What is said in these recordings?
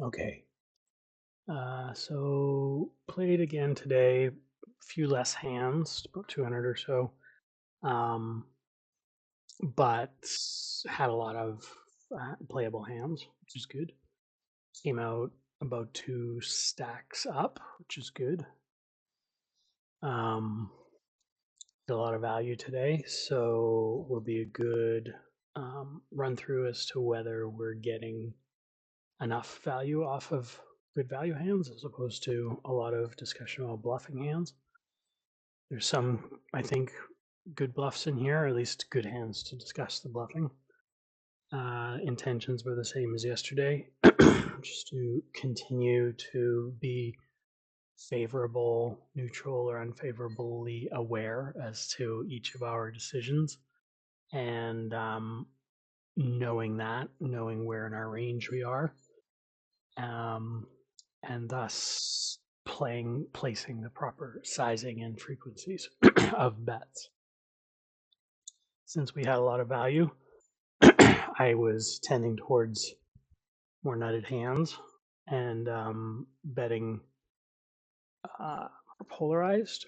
Okay. So played again today. A few less hands, about 200 or so. Um, but had a lot of playable hands, which is good. Came out about 2 stacks up, which is good. Um, a lot of value today, so will be a good run through as to whether we're getting enough value off of good value hands as opposed to a lot of discussion about bluffing hands. There's some, I think, good bluffs in here, or at least good hands to discuss the bluffing. Intentions were the same as yesterday, just to continue to be favorable, neutral, or unfavorably aware as to each of our decisions. And knowing where in our range we are, um, and thus placing the proper sizing and frequencies of bets. Since we had a lot of value, I was tending towards more nutted hands and betting polarized,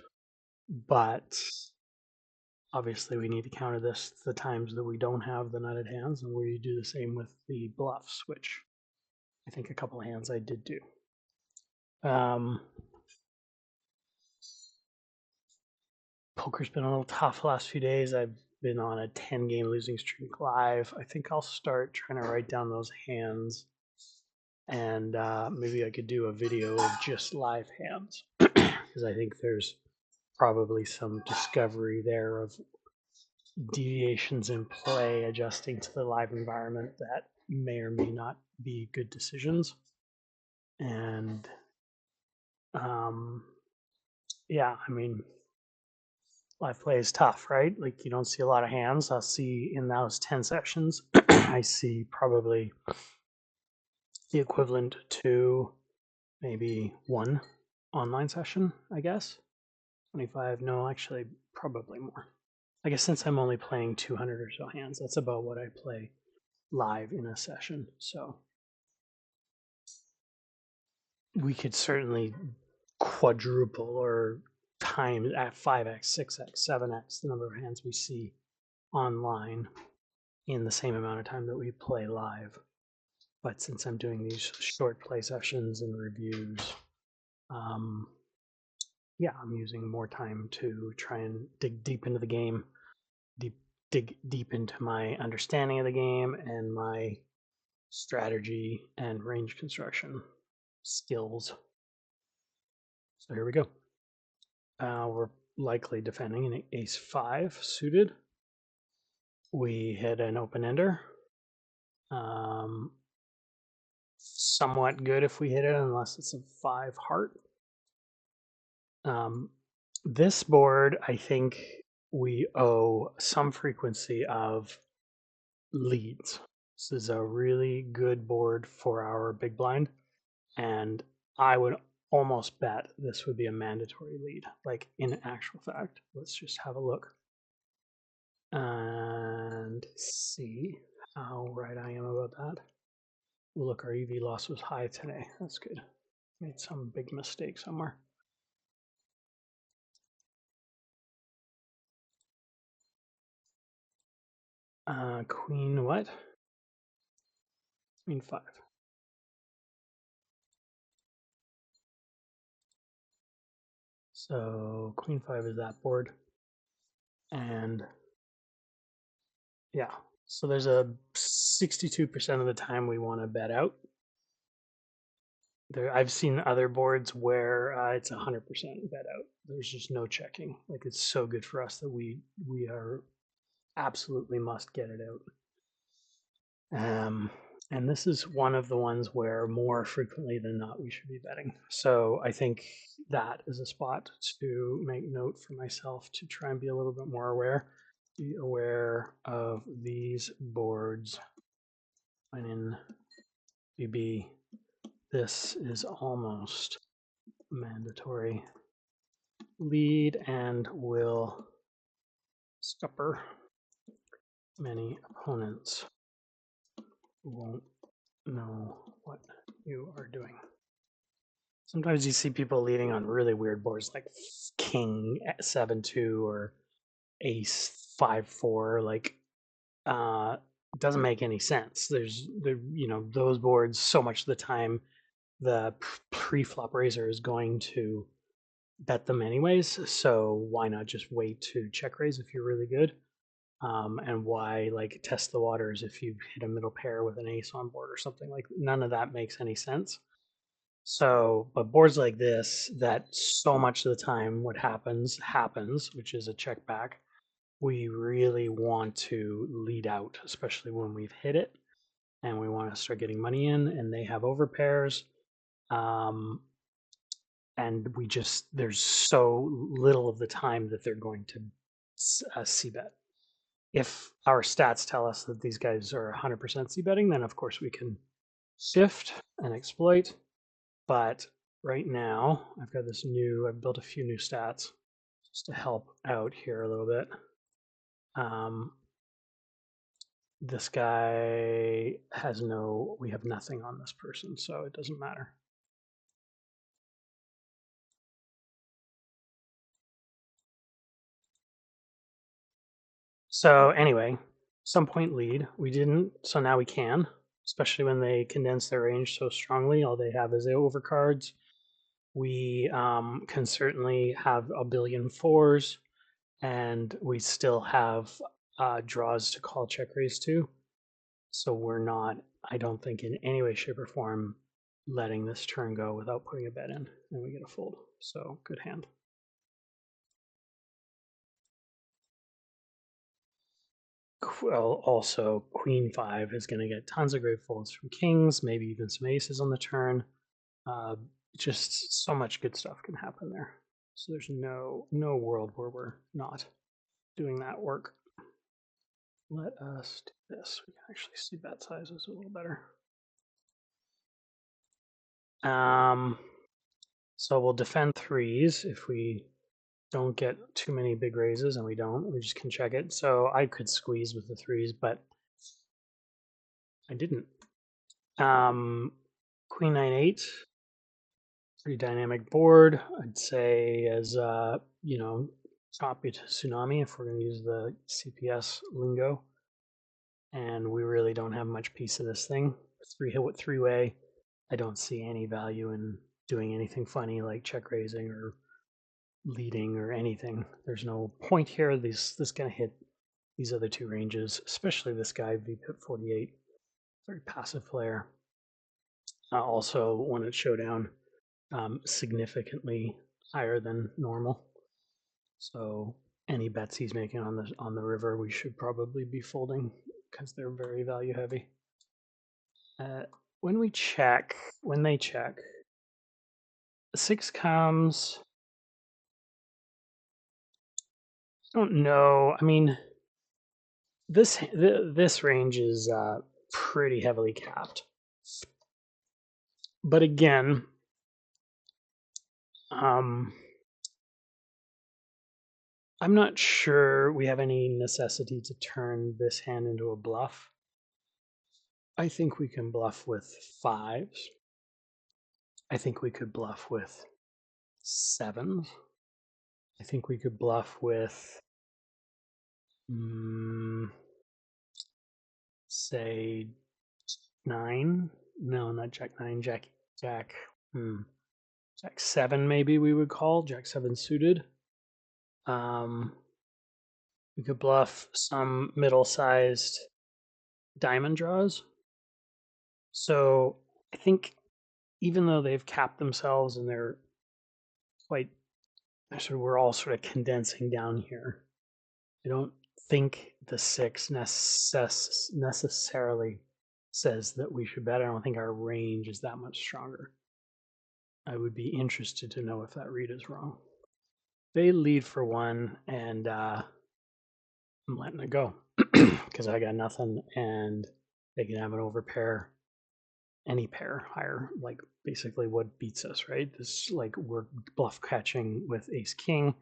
but obviously we need to counter this the times that we don't have the nutted hands, and we do the same with the bluffs, which I think a couple of hands I did do. Poker's been a little tough the last few days. I've been on a 10-game losing streak live. I think I'll start trying to write down those hands, and maybe I could do a video of just live hands because I think there's probably some discovery there of deviations in play, adjusting to the live environment that may or may not be good decisions. And yeah, I mean, live play is tough, right? Like you don't see a lot of hands. I'll see in those 10 sessions, I see probably the equivalent to maybe one online session, I guess. 25, no, actually, probably more. I guess since I'm only playing 200 or so hands, that's about what I play live in a session. So we could certainly quadruple or time at 5x, 6x, 7x the number of hands we see online in the same amount of time that we play live. But since I'm doing these short play sessions and reviews, yeah, I'm using more time to try and dig deep into the game, dig deep into my understanding of the game and my strategy and range construction skills. So here we go. We're likely defending an ace-5 suited. We hit an open-ender. Somewhat good if we hit it, unless it's a 5 heart. This board, I think we owe some frequency of leads. This is a really good board for our big blind, and I would almost bet this would be a mandatory lead. Like in actual fact, let's just have a look and see how right I am about that. Look, our EV loss was high today. That's good. Made some big mistake somewhere. Queen what? Queen 5. So Queen 5 is that board. And yeah, so there's a 62% of the time we want to bet out. I've seen other boards where it's 100% bet out. There's just no checking. Like it's so good for us that we are absolutely must get it out. And this is one of the ones where more frequently than not we should be betting. So I think that is a spot to make note for myself to try and be a little bit more aware. Be aware of these boards. And in BB, this is almost mandatory lead and will scupper many opponents who won't know what you are doing. Sometimes you see people leading on really weird boards like King 7-2 or Ace 5-4. Like, uh, it doesn't make any sense. There's those boards so much of the time the pre-flop raiser is going to bet them anyways. So why not just wait to check raise if you're really good? And why like test the waters if you hit a middle pair with an ace on board or something? Like none of that makes any sense. So, but boards like this, that so much of the time what happens, which is a check back. We really want to lead out, especially when we've hit it and we want to start getting money in and they have overpairs. And there's so little of the time that they're going to c-bet. If our stats tell us that these guys are 100% c-betting, then of course we can shift and exploit. But right now, I've built a few new stats just to help out here a little bit. This guy we have nothing on this person, so it doesn't matter. So anyway, some point lead. We didn't, so now we can, especially when they condense their range so strongly. All they have is overcards. We can certainly have a billion fours, and we still have draws to call check raise to. So we're not, I don't think, in any way, shape, or form letting this turn go without putting a bet in, and we get a fold. So good hand. Also, Queen 5 is going to get tons of great folds from kings, maybe even some aces on the turn. Just so much good stuff can happen there. So there's no world where we're not doing that work. Let us do this. We can actually see bet sizes a little better. So we'll defend threes if we don't get too many big raises, and we just can check it. So I could squeeze with the threes, but I didn't. Queen 9-8, pretty dynamic board. I'd say as choppy to tsunami if we're going to use the CPS lingo. And we really don't have much piece of this thing. Three-way. I don't see any value in doing anything funny like check raising or leading or anything. There's no point here. This gonna hit these other two ranges, especially this guy VPIP 48, very passive player. Also, when it's showdown, significantly higher than normal. So any bets he's making on the river, we should probably be folding because they're very value heavy. When they check, the 6 comes. I don't know. I mean, this range is pretty heavily capped. But again, I'm not sure we have any necessity to turn this hand into a bluff. I think we can bluff with 5s. I think we could bluff with 7s. I think we could bluff with, say, 9. No, not Jack 9. Jack 7 maybe we would call. Jack 7 suited. We could bluff some middle-sized diamond draws. So I think even though they've capped themselves and they're quite, so we're all sort of condensing down here. I don't think the 6 necessarily says that we should bet. I don't think our range is that much stronger. I would be interested to know if that read is wrong. They lead for 1, and I'm letting it go because I got nothing, and they can have an overpair, any pair higher, like basically what beats us, right? This, like, we're bluff catching with ace king.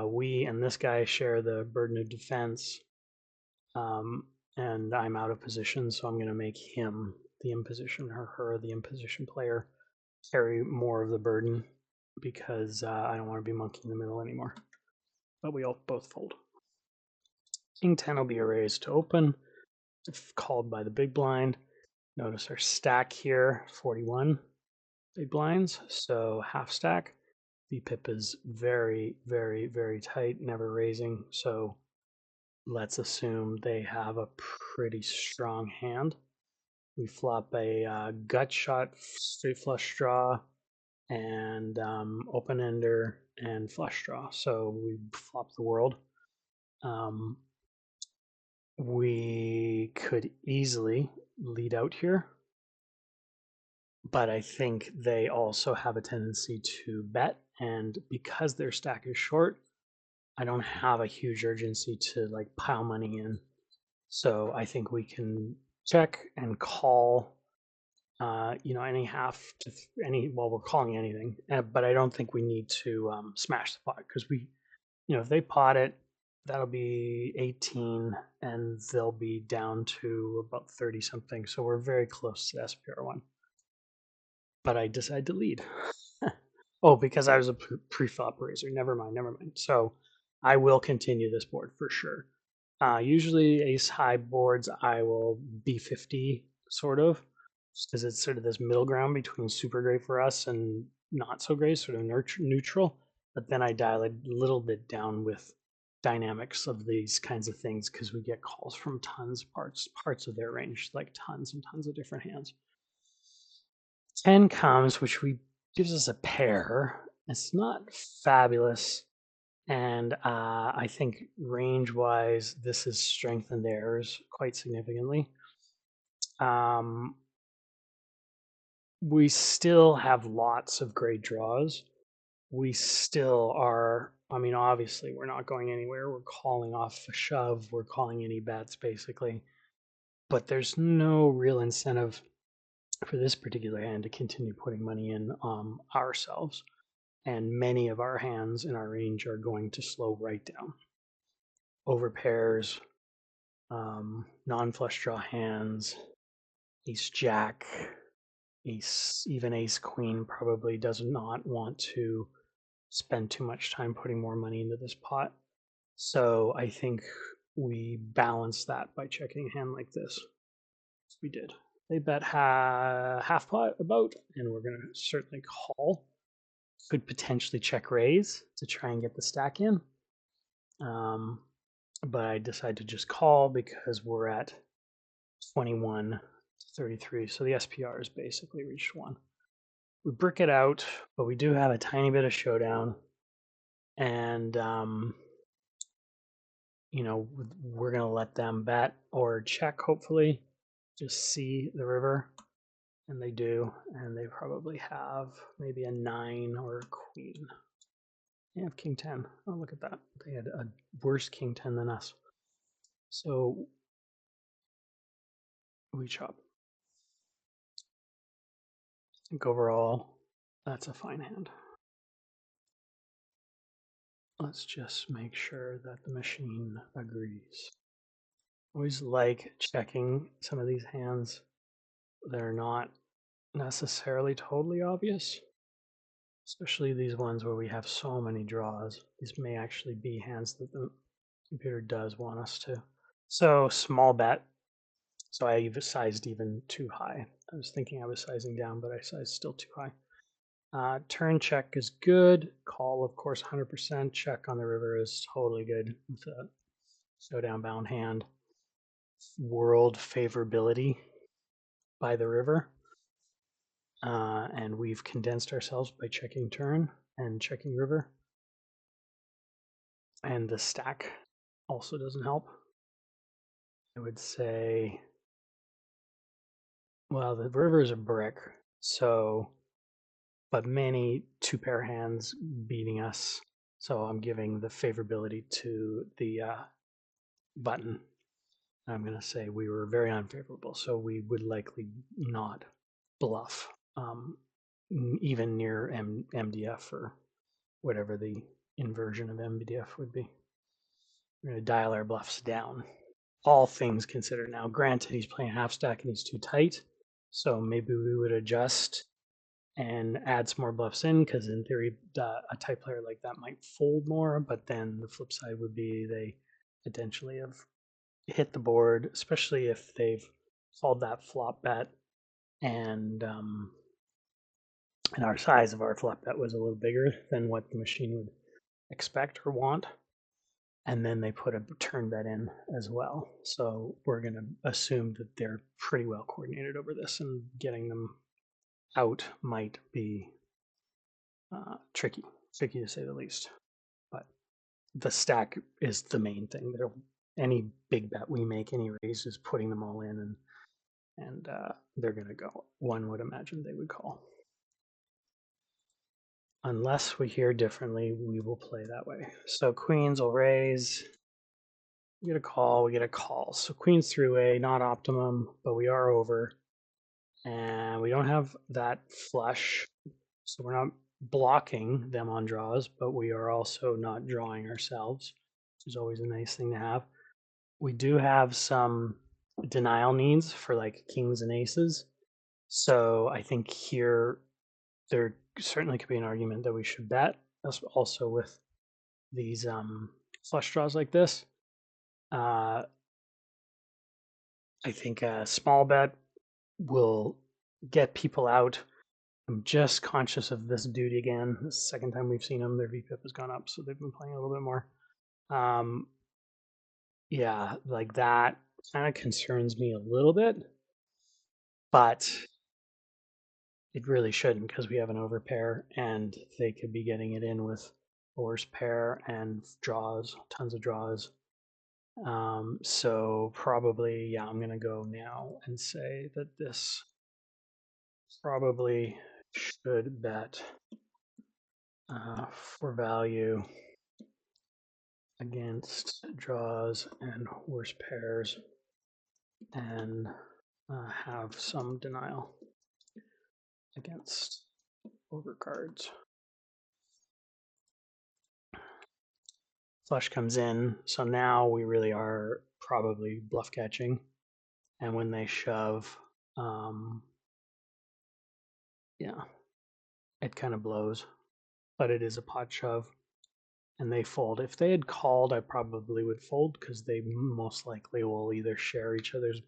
We and this guy share the burden of defense, and I'm out of position, so I'm going to make him the imposition, the imposition player, carry more of the burden because I don't want to be monkey in the middle anymore. But we all both fold. King 10 will be a raise to open, called by the big blind. Notice our stack here, 41 big blinds, so half stack. VPIP is very, very, very tight, never raising, so let's assume they have a pretty strong hand. We flop a gut shot, straight flush draw, and open ender and flush draw. So we flop the world. We could easily lead out here, but I think they also have a tendency to bet, and because their stack is short, I don't have a huge urgency to like pile money in. So I think we can check and call, any half to any. Well, we're calling anything, but I don't think we need to smash the pot because if they pot it, that'll be 18, and they'll be down to about 30 something. So we're very close to the SPR one. But I decided to lead. Oh, because I was a pre-flop raiser. Never mind. So I will continue this board for sure. Usually ace high boards, I will B50 sort of, because it's sort of this middle ground between super great for us and not so great, sort of neutral. But then I dial a little bit down with dynamics of these kinds of things because we get calls from parts of their range, like tons and tons of different hands. 10 comes, which gives us a pair. It's not fabulous. And I think range-wise, this has strengthened theirs quite significantly. We still have lots of great draws. We still are, obviously, we're not going anywhere. We're calling off a shove. We're calling any bets, basically. But there's no real incentive for this particular hand to continue putting money in ourselves. And many of our hands in our range are going to slow right down. Over pairs, non-flush draw hands, ace jack, even ace queen probably does not want to spend too much time putting more money into this pot. So I think we balance that by checking a hand like this. We did. They bet half pot about, and we're going to certainly call. Could potentially check raise to try and get the stack in. But I decided to just call because we're at 21 33. So the SPR is basically reached 1. We brick it out, but we do have a tiny bit of showdown. And, we're going to let them bet or check, hopefully, just see the river. And they do. And they probably have maybe a 9 or a queen. They have king 10. Oh, look at that. They had a worse king 10 than us. So we chop. I think overall, that's a fine hand. Let's just make sure that the machine agrees. Always like checking some of these hands. They're not necessarily totally obvious, especially these ones where we have so many draws. These may actually be hands that the computer does want us to. So small bet. So I sized even too high. I was thinking I was sizing down, but I sized still too high. Turn check is good. Call, of course, 100%. Check on the river is totally good with a showdown bound hand. World favorability by the river. And we've condensed ourselves by checking turn and checking river. And the stack also doesn't help. I would say, well, the river is a brick, so, but many 2-pair hands beating us. So I'm giving the favorability to the button. I'm going to say we were very unfavorable, so we would likely not bluff, even near MDF or whatever the inversion of MDF would be. We're going to dial our bluffs down. All things considered now. Granted, he's playing half stack and he's too tight, So maybe we would adjust and add some more bluffs in, because in theory, a type player like that might fold more. But then the flip side would be they potentially have hit the board, especially if they've called that flop bet, and our size of our flop bet was a little bigger than what the machine would expect or want. And then they put a turn bet in as well. So we're going to assume that they're pretty well coordinated over this, and getting them out might be tricky to say the least. But the stack is the main thing. Any big bet we make, any raise, is putting them all in, and they're going to go. One would imagine they would call. Unless we hear differently, we will play that way. So queens will raise. We get a call, we get a call. So queens through A, not optimum, but we are over. And we don't have that flush, so we're not blocking them on draws, but we are also not drawing ourselves, which is always a nice thing to have. We do have some denial needs for like kings and aces. So I think here there certainly could be an argument that we should bet, also with these flush draws like this. I think a small bet will get people out. I'm just conscious of this dude again. This is the second time we've seen him. Their VPIP has gone up, so they've been playing a little bit more. Yeah, like that kind of concerns me a little bit, but it really shouldn't, because we have an overpair and they could be getting it in with a worse pair and draws, tons of draws. So probably, yeah, I'm going to go now and say that this probably should bet for value against draws and worse pairs, and have some denial against overcards. Flush comes in, so now we really are probably bluff catching. And when they shove, yeah, it kind of blows, but it is a pot shove, and they fold. If they had called, I probably would fold, because they most likely will either share each other's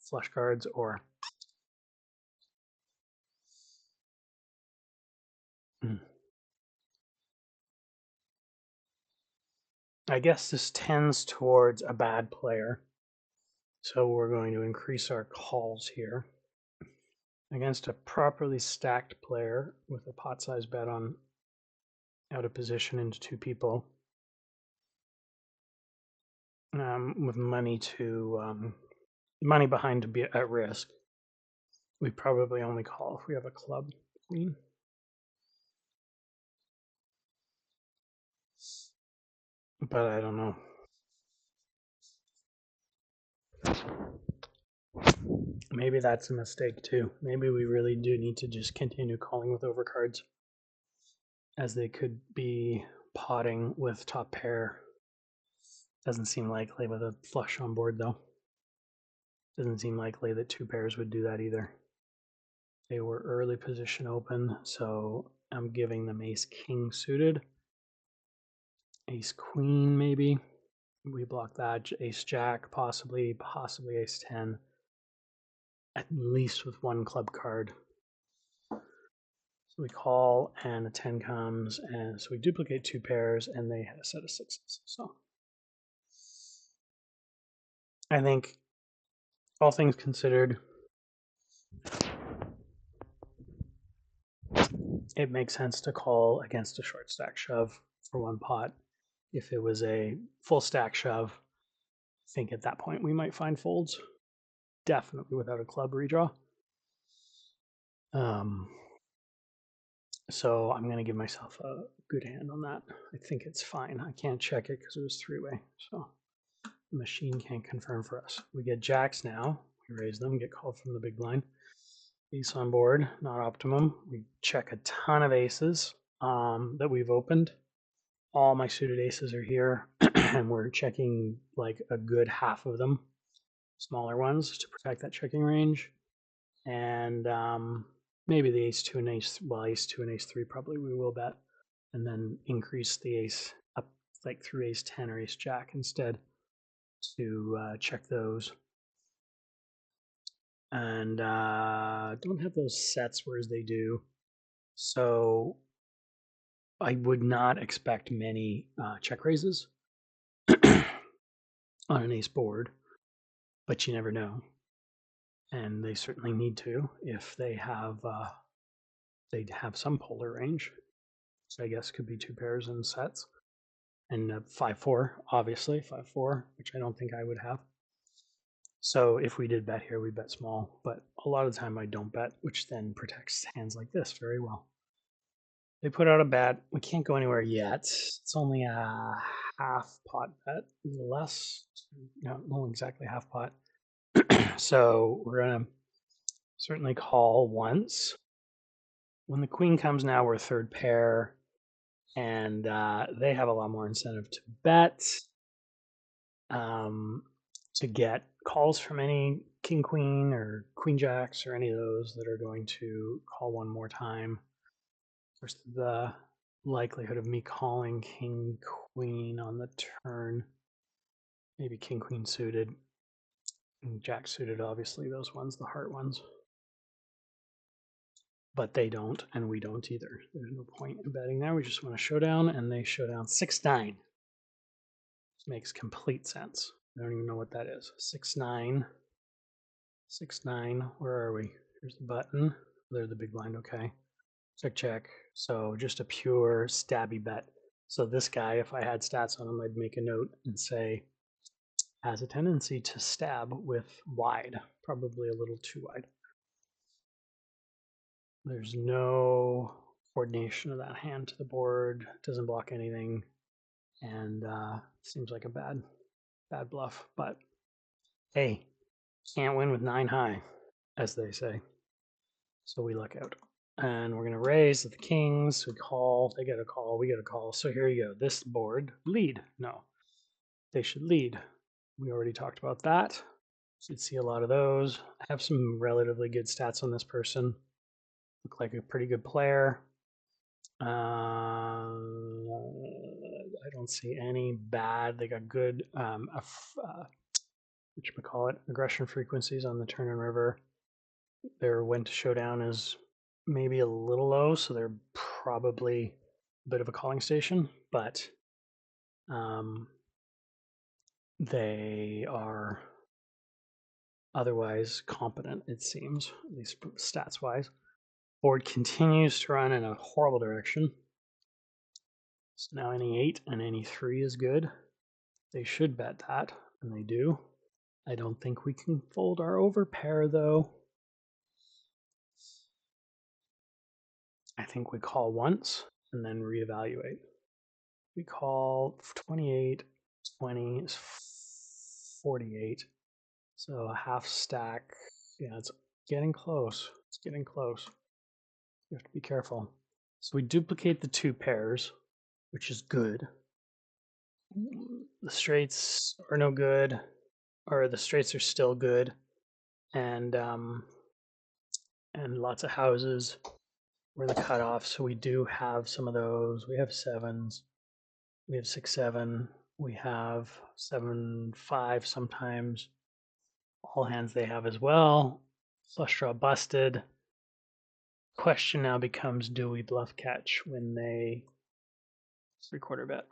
flush cards or I guess this tends towards a bad player. So we're going to increase our calls here. Against a properly stacked player with a pot size bet on out of position into two people, with money behind to be at risk, we probably only call if we have a club queen. But I don't know. Maybe that's a mistake too. Maybe we really do need to just continue calling with overcards, as they could be potting with top pair. Doesn't seem likely with a flush on board, though. Doesn't seem likely that two pairs would do that either. They were early position open, so I'm giving them ace king suited. Ace queen, maybe. We block that. Ace jack, possibly ace 10. At least with one club card. So we call, and a 10 comes, and so we duplicate two pairs, and they had a set of sixes. So I think, all things considered, it makes sense to call against a short stack shove for one pot. If it was a full stack shove, I think at that point we might find folds. Definitely without a club redraw. So I'm going to give myself a good hand on that. I think it's fine. I can't check it because it was three-way. So the machine can't confirm for us. We get jacks now. We raise them, get called from the big blind. Ace on board, not optimum. We check a ton of aces that we've opened. All my suited aces are here, and we're checking like a good half of them, smaller ones, to protect that checking range. and maybe the ace two and ace, well, ace two and ace three probably we will bet, and then increase the ace up like through ace 10 or ace jack instead to check those. And don't have those sets whereas they do. So I would not expect many check raises on an ace board, but you never know. And they certainly need to if they have they'd have some polar range. So I guess could be two pairs and sets. And 5-4, obviously, 5-4, which I don't think I would have. So if we did bet here, we bet small, but a lot of the time I don't bet, which then protects hands like this very well. They put out a bet. We can't go anywhere yet. It's only a half pot bet, a little less. No, exactly half pot. So we're gonna certainly call once. When the queen comes now, we're third pair, and they have a lot more incentive to bet, to get calls from any king queen or queen jacks or any of those that are going to call one more time. Of course, the likelihood of me calling king queen on the turn, maybe king queen suited, and jack suited, obviously those ones, the heart ones. But they don't, and we don't either. There's no point in betting there. We just want to showdown, and they showdown 6-9. This makes complete sense. I don't even know what that is. 6-9. 6-9. Where are we? Here's the button. There's the big blind. Okay. Check, check. So just a pure stabby bet. So this guy, if I had stats on him, I'd make a note and say, has a tendency to stab with wide, probably a little too wide. There's no coordination of that hand to the board, doesn't block anything, and seems like a bad bluff. But hey, can't win with 9 high, as they say. So we luck out. And we're going to raise the kings. We call. They get a call. We get a call. So here you go. This board lead. No, they should lead. We already talked about that. Should see a lot of those. I have some relatively good stats on this person. Look like a pretty good player. I don't see any bad. They got good aggression frequencies on the turn and river. Their when to showdown is maybe a little low, so they're probably a bit of a calling station, but they are otherwise competent, it seems, at least stats wise. Board continues to run in a horrible direction. So now any 8 and any 3 is good. They should bet that, and they do. I don't think we can fold our overpair though. I think we call once and then reevaluate. We call 28, 20 is 48. So a half stack. Yeah, it's getting close. It's getting close. You have to be careful. So we duplicate the 2 pairs, which is good. The straights are no good, or the straights are still good, and lots of houses. We're the cutoff, so we do have some of those. We have 7s, we have 6-7, we have 7-5 sometimes. All hands they have as well. Flush draw busted. Question now becomes, do we bluff catch when they 3/4 bet?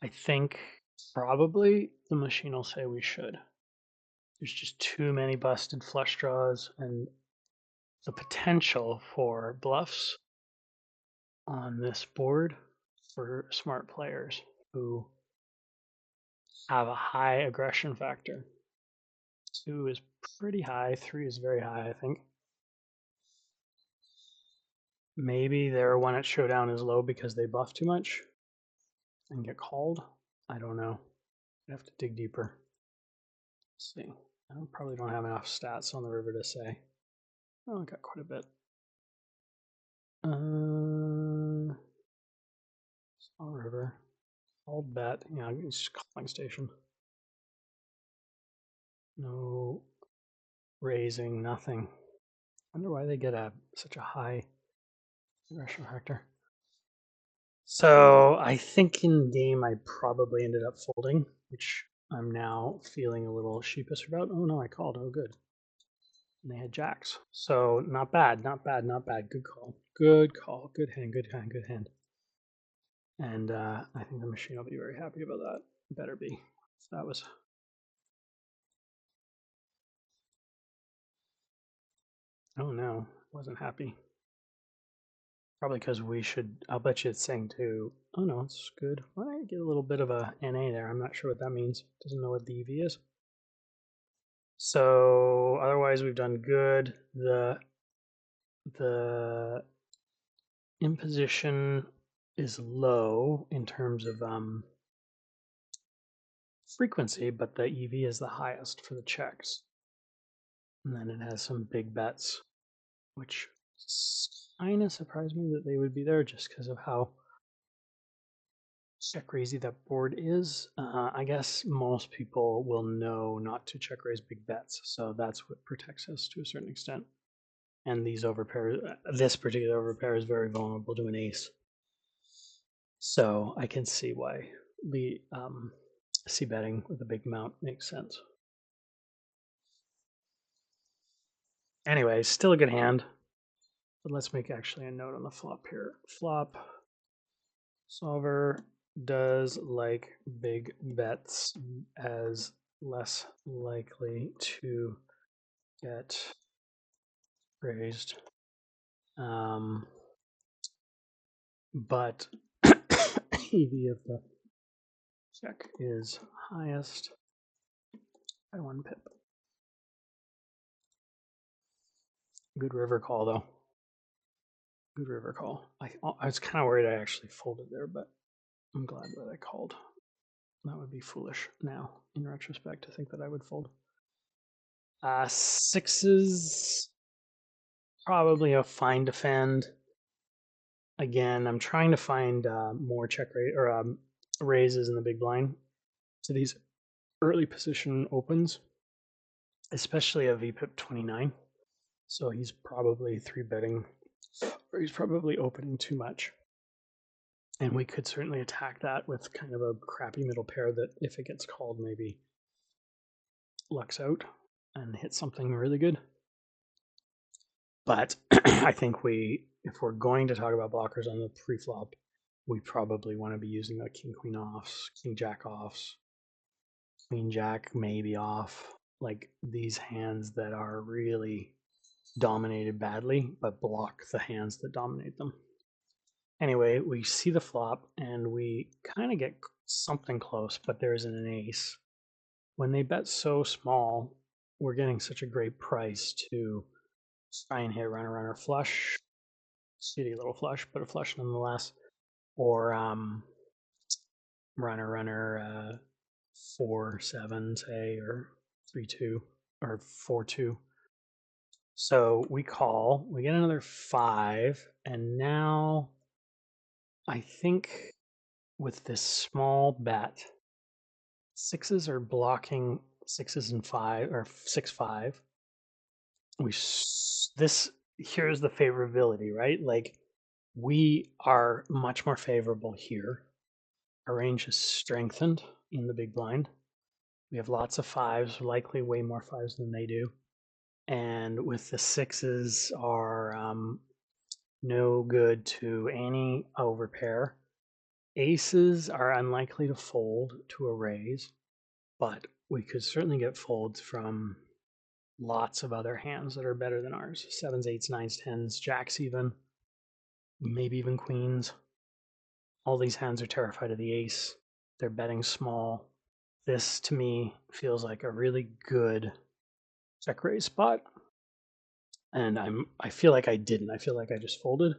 I think probably the machine will say we should. There's just too many busted flush draws and the potential for bluffs on this board for smart players who have a high aggression factor. 2 is pretty high, 3 is very high, I think. Maybe their one at showdown is low because they bluff too much and get called. I don't know. I have to dig deeper. Let's see. I probably don't have enough stats on the river to say. Oh, I got quite a bit. Small river. Old bet. Yeah, it's calling station. No. raising, nothing. Wonder why they get such a high aggression factor. So I think in game I probably ended up folding, which I'm now feeling a little sheepish about. Oh no, I called. Oh good. And they had jacks. So not bad, not bad, not bad. Good call. Good call. Good hand, good hand, good hand. And I think the machine will be very happy about that. Better be. So that was. Oh no, wasn't happy. Probably because we should. I'll bet you it's saying too. Oh no, it's good. Well, I get a little bit of a NA there. I'm not sure what that means. Doesn't know what the EV is. So otherwise, we've done good. The imposition is low in terms of frequency, but the EV is the highest for the checks. And then it has some big bets, which kind of surprised me that they would be there just because of how check raisey that board is. I guess most people will know not to check raise big bets, so that's what protects us to a certain extent. And these overpairs, this particular overpair is very vulnerable to an ace. So I can see why the C betting with a big amount makes sense. Anyway, still a good hand. But let's make actually a note on the flop here. Flop solver does like big bets as less likely to get raised. But EV of the check is highest by 1 pip. Good river call though. Good river call. I was kind of worried I actually folded there, but I'm glad that I called. That would be foolish now, in retrospect, to think that I would fold. Sixes, probably a fine defend. Again, I'm trying to find more check rate or raises in the big blind to these early position opens, especially a VPIP 29. So he's probably 3-betting, or he's probably opening too much. And we could certainly attack that with kind of a crappy middle pair that, if it gets called, maybe lucks out and hit something really good. But I think if we're going to talk about blockers on the pre-flop, we probably want to be using like king queen offs, king jack offs, queen jack maybe off, like these hands that are really dominated badly but block the hands that dominate them. Anyway, we see the flop and we kind of get something close, but there isn't an ace. When they bet so small, we're getting such a great price to try and hit runner flush, shitty little flush, but a flush nonetheless, or runner 4-7 say, or 3-2 or 4-2. So we call, we get another 5, and now I think with this small bet, sixes are blocking 6s and 5 or 6-5. This here's the favorability, right? Like we are much more favorable here. Our range is strengthened in the big blind. We have lots of 5s, likely way more 5s than they do. And with the 6s are no good to any overpair. Aces are unlikely to fold to a raise, but we could certainly get folds from lots of other hands that are better than ours. 7s, 8s, 9s, 10s, jacks even, maybe even queens. All these hands are terrified of the ace. They're betting small. This to me feels like a really good check raise spot. And I feel like I didn't. I feel like I just folded.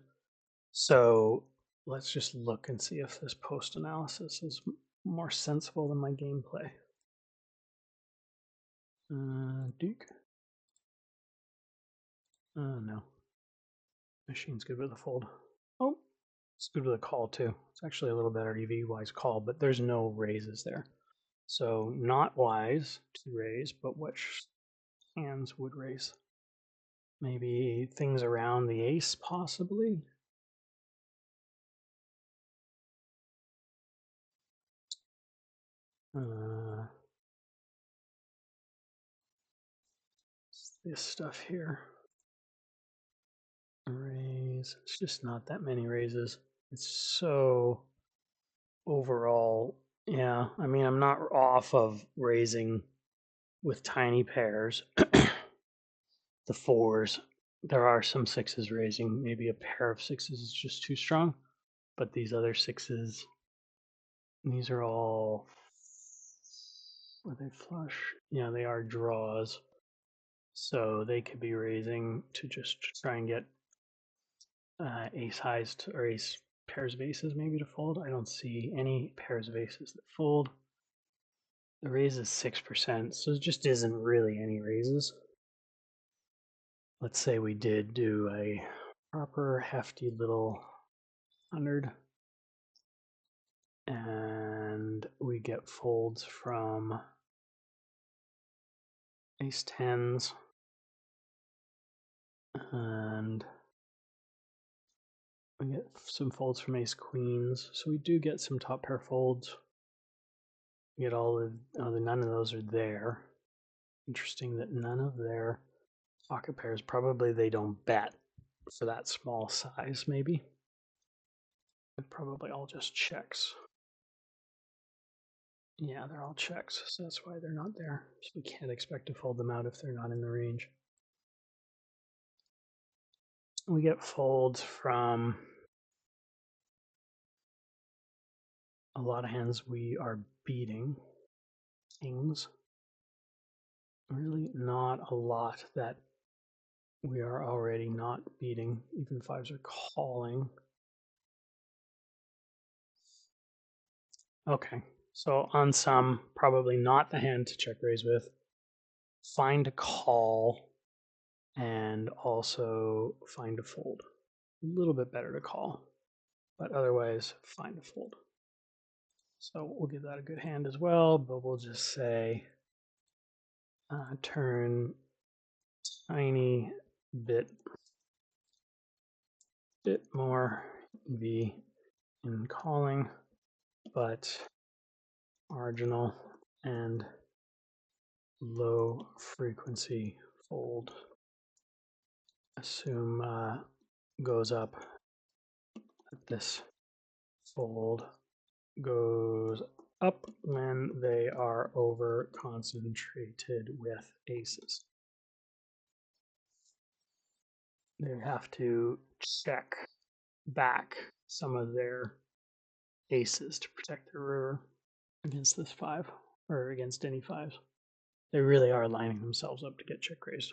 So let's just look and see if this post analysis is more sensible than my gameplay. Duke. No. Machine's good with a fold. Oh, it's good with a call too. It's actually a little better EV-wise call, but there's no raises there. So not wise to raise, but which hands would raise. Maybe things around the ace, possibly. This stuff here. Raise. It's just not that many raises. It's so overall, yeah. I mean, I'm not off of raising with tiny pairs. The fours, there are some sixes raising. Maybe a pair of sixes is just too strong, but these other sixes, these are all, are they flush? Yeah, they are draws. So they could be raising to just try and get ace highs or ace pairs of aces maybe to fold. I don't see any pairs of aces that fold. The raise is 6%, so it just isn't really any raises. Let's say we did do a proper hefty little 100 and we get folds from ace tens and we get some folds from ace queens, so we do get some top pair folds. We get all of none of those are there. Interesting that none of their pocket pairs, probably they don't bet for that small size, maybe. They're probably all just checks. Yeah, they're all checks, so that's why they're not there. So we can't expect to fold them out if they're not in the range. We get folds from a lot of hands we are beating. Kings. Really not a lot that we are already not beating. Even fives are calling. Okay, so on some, probably not the hand to check raise with. Find a call and also find a fold. A little bit better to call, but otherwise find a fold. So we'll give that a good hand as well, but we'll just say turn tiny bit more EV in calling, but marginal and low frequency fold. Assume goes up. This fold goes up when they are over concentrated with aces. They have to check back some of their aces to protect their river against this five or against any fives. They really are lining themselves up to get check raised.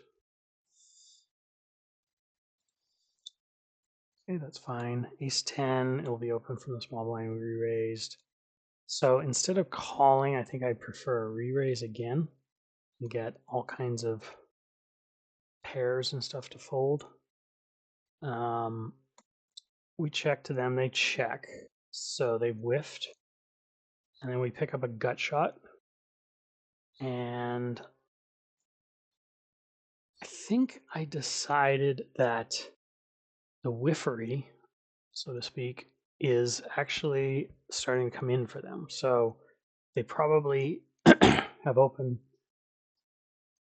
Okay, that's fine. Ace 10, it'll be open from the small blind we re-raised. So instead of calling, I think I prefer a re-raise again and get all kinds of pairs and stuff to fold. We check to them, they check. So they've whiffed. And then we pick up a gut shot. And I think I decided that the whiffery, so to speak, is actually starting to come in for them. So they probably have opened,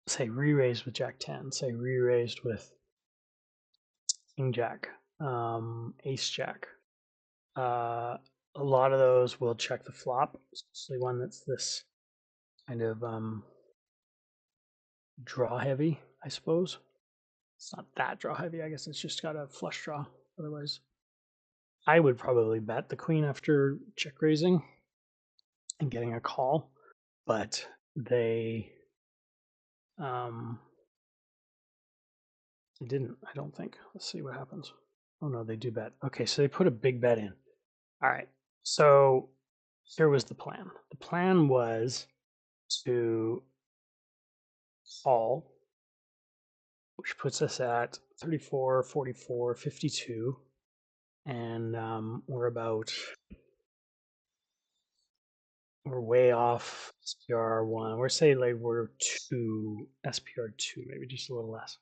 say, re-raised with Jack 10, say, re-raised with King Jack, Ace Jack. A lot of those will check the flop, especially one that's this kind of draw heavy, I suppose. It's not that draw heavy. I guess it's just got a flush draw. Otherwise, I would probably bet the queen after check raising and getting a call, but they didn't, I don't think. Let's see what happens. Oh no, they do bet. Okay, so they put a big bet in. All right, so here was the plan. The plan was to call, which puts us at 34, 44, 52, and we're we're way off SPR 1. We're say like we're 2, SPR 2, maybe just a little less.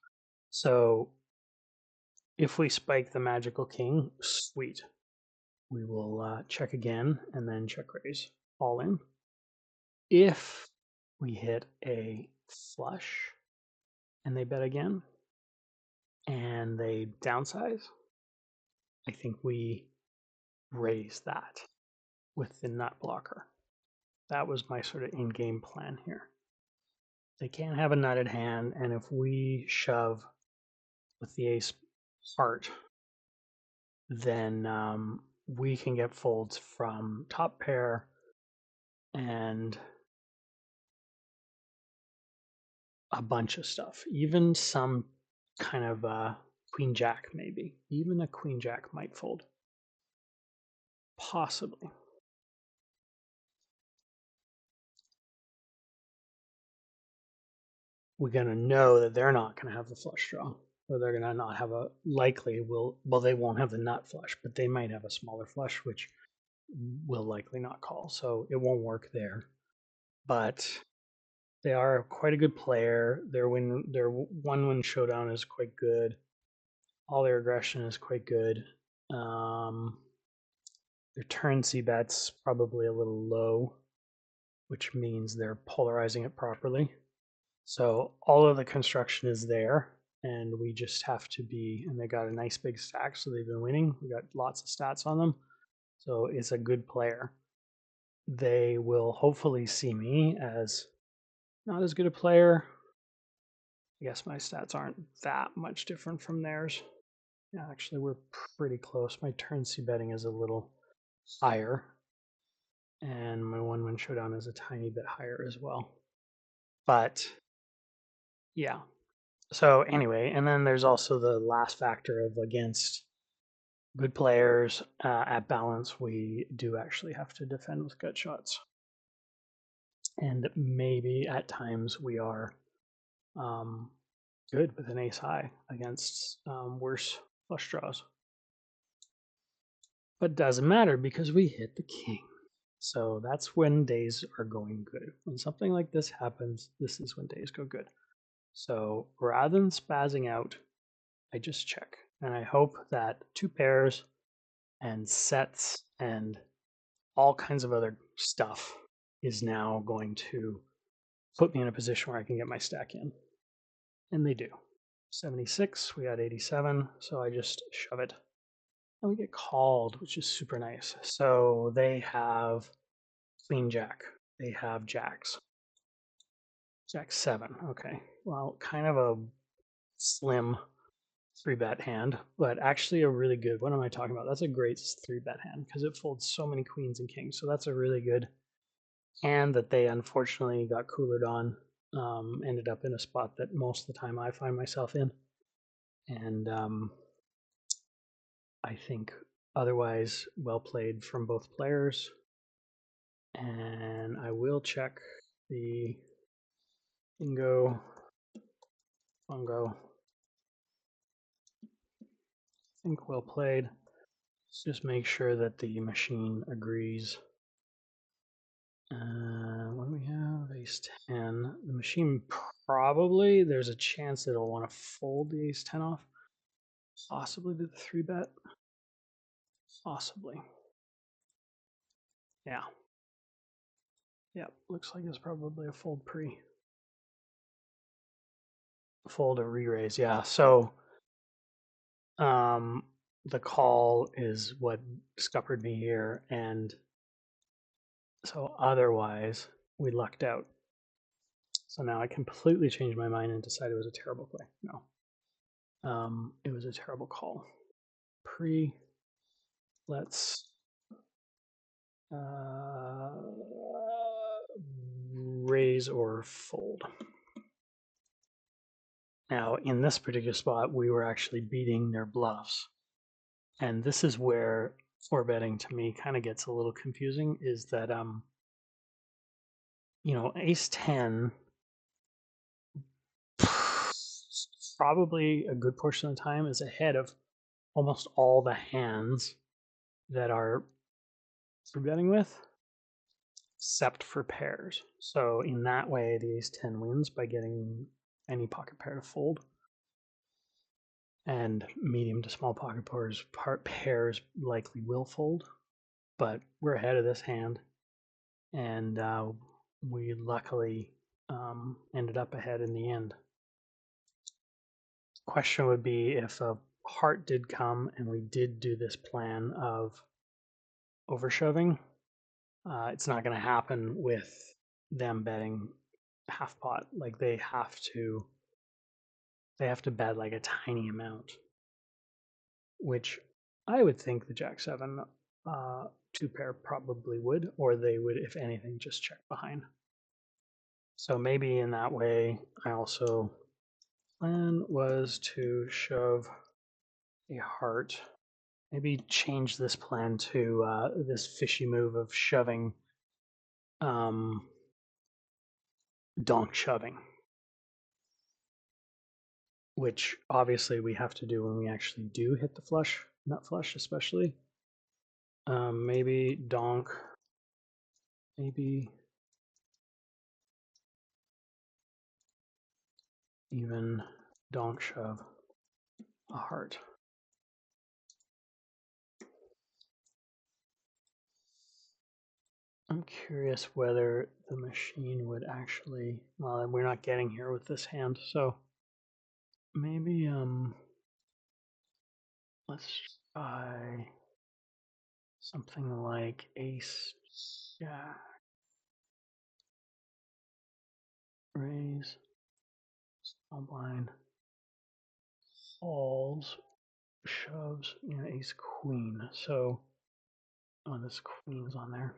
So if we spike the magical king, sweet. We will check again and then check raise all in. If we hit a flush and they bet again and they downsize, I think we raise that with the nut blocker. That was my sort of in-game plan here. They can't have a nutted hand, and if we shove with the ace heart, then we can get folds from top pair and a bunch of stuff, even some kind of queen jack, maybe even a queen jack might fold, possibly. We're going to know that they're not going to have the flush draw, or they're going to not have a likely will, well, they won't have the nut flush, but they might have a smaller flush, which will likely not call. So it won't work there. But they are quite a good player. Their 1-win showdown is quite good. All their aggression is quite good. Their turn C bet's probably a little low, which means they're polarizing it properly. So all of the construction is there, and we just have to be, and they got a nice big stack, so they've been winning. We got lots of stats on them. So it's a good player. They will hopefully see me as not as good a player. I guess my stats aren't that much different from theirs. Yeah, actually, we're pretty close. My turn C betting is a little higher, and my 1-win showdown is a tiny bit higher as well. But yeah. So anyway, and then there's also the last factor of against good players at balance, we do actually have to defend with gut shots. And maybe at times we are good with an ace high against worse flush draws. But doesn't matter because we hit the king. So that's when days are going good. When something like this happens, this is when days go good. So rather than spazzing out, I just check. And I hope that 2 pairs and sets and all kinds of other stuff is now going to put me in a position where I can get my stack in. And they do. 76, we got 87, so I just shove it. And we get called, which is super nice. So they have queen jack. They have jacks. Jack 7, okay. Well, kind of a slim 3-bet hand, but actually a really good, what am I talking about? That's a great 3-bet hand because it folds so many queens and kings. So that's a really good hand that they unfortunately got coolered on. Ended up in a spot that most of the time I find myself in. And I think otherwise well played from both players. And I will check the bingo, bongo. I think well played. Let's just make sure that the machine agrees. What do we have? Ace 10. The machine probably, there's a chance it'll want to fold the ace 10 off. Possibly do the 3-bet. Possibly. Yeah. Yep, looks like it's probably a fold pre. Fold or re-raise, yeah. So the call is what scuppered me here, and so otherwise we lucked out. So now I completely changed my mind and decided it was a terrible play. No. It was a terrible call. Pre, let's raise or fold. Now, in this particular spot, we were actually beating their bluffs. And this is where 4-betting to me kind of gets a little confusing, is that, ace 10, probably a good portion of the time is ahead of almost all the hands that are 3-betting with. except for pairs. So in that way, the ace-10 wins by getting any pocket pair to fold. And medium to small pocket pairs likely will fold, but we're ahead of this hand, and we luckily ended up ahead in the end. Question would be if a heart did come and we did do this plan of overshoving, it's not going to happen with them betting half pot. Like they have to bet like a tiny amount, which I would think the Jack 7 two pair probably would, or they would, if anything, just check behind. So maybe in that way, I also plan was to shove a heart. Maybe change this plan to this fishy move of shoving, donk shoving, which obviously we have to do when we actually do hit the flush, nut flush especially. Maybe donk, maybe even donk shove a heart. I'm curious whether the machine would actually, well, we're not getting here with this hand, so maybe let's try something like ace jack, raise, small blind, falls, shoves, ace queen. So, oh, this queen's on there.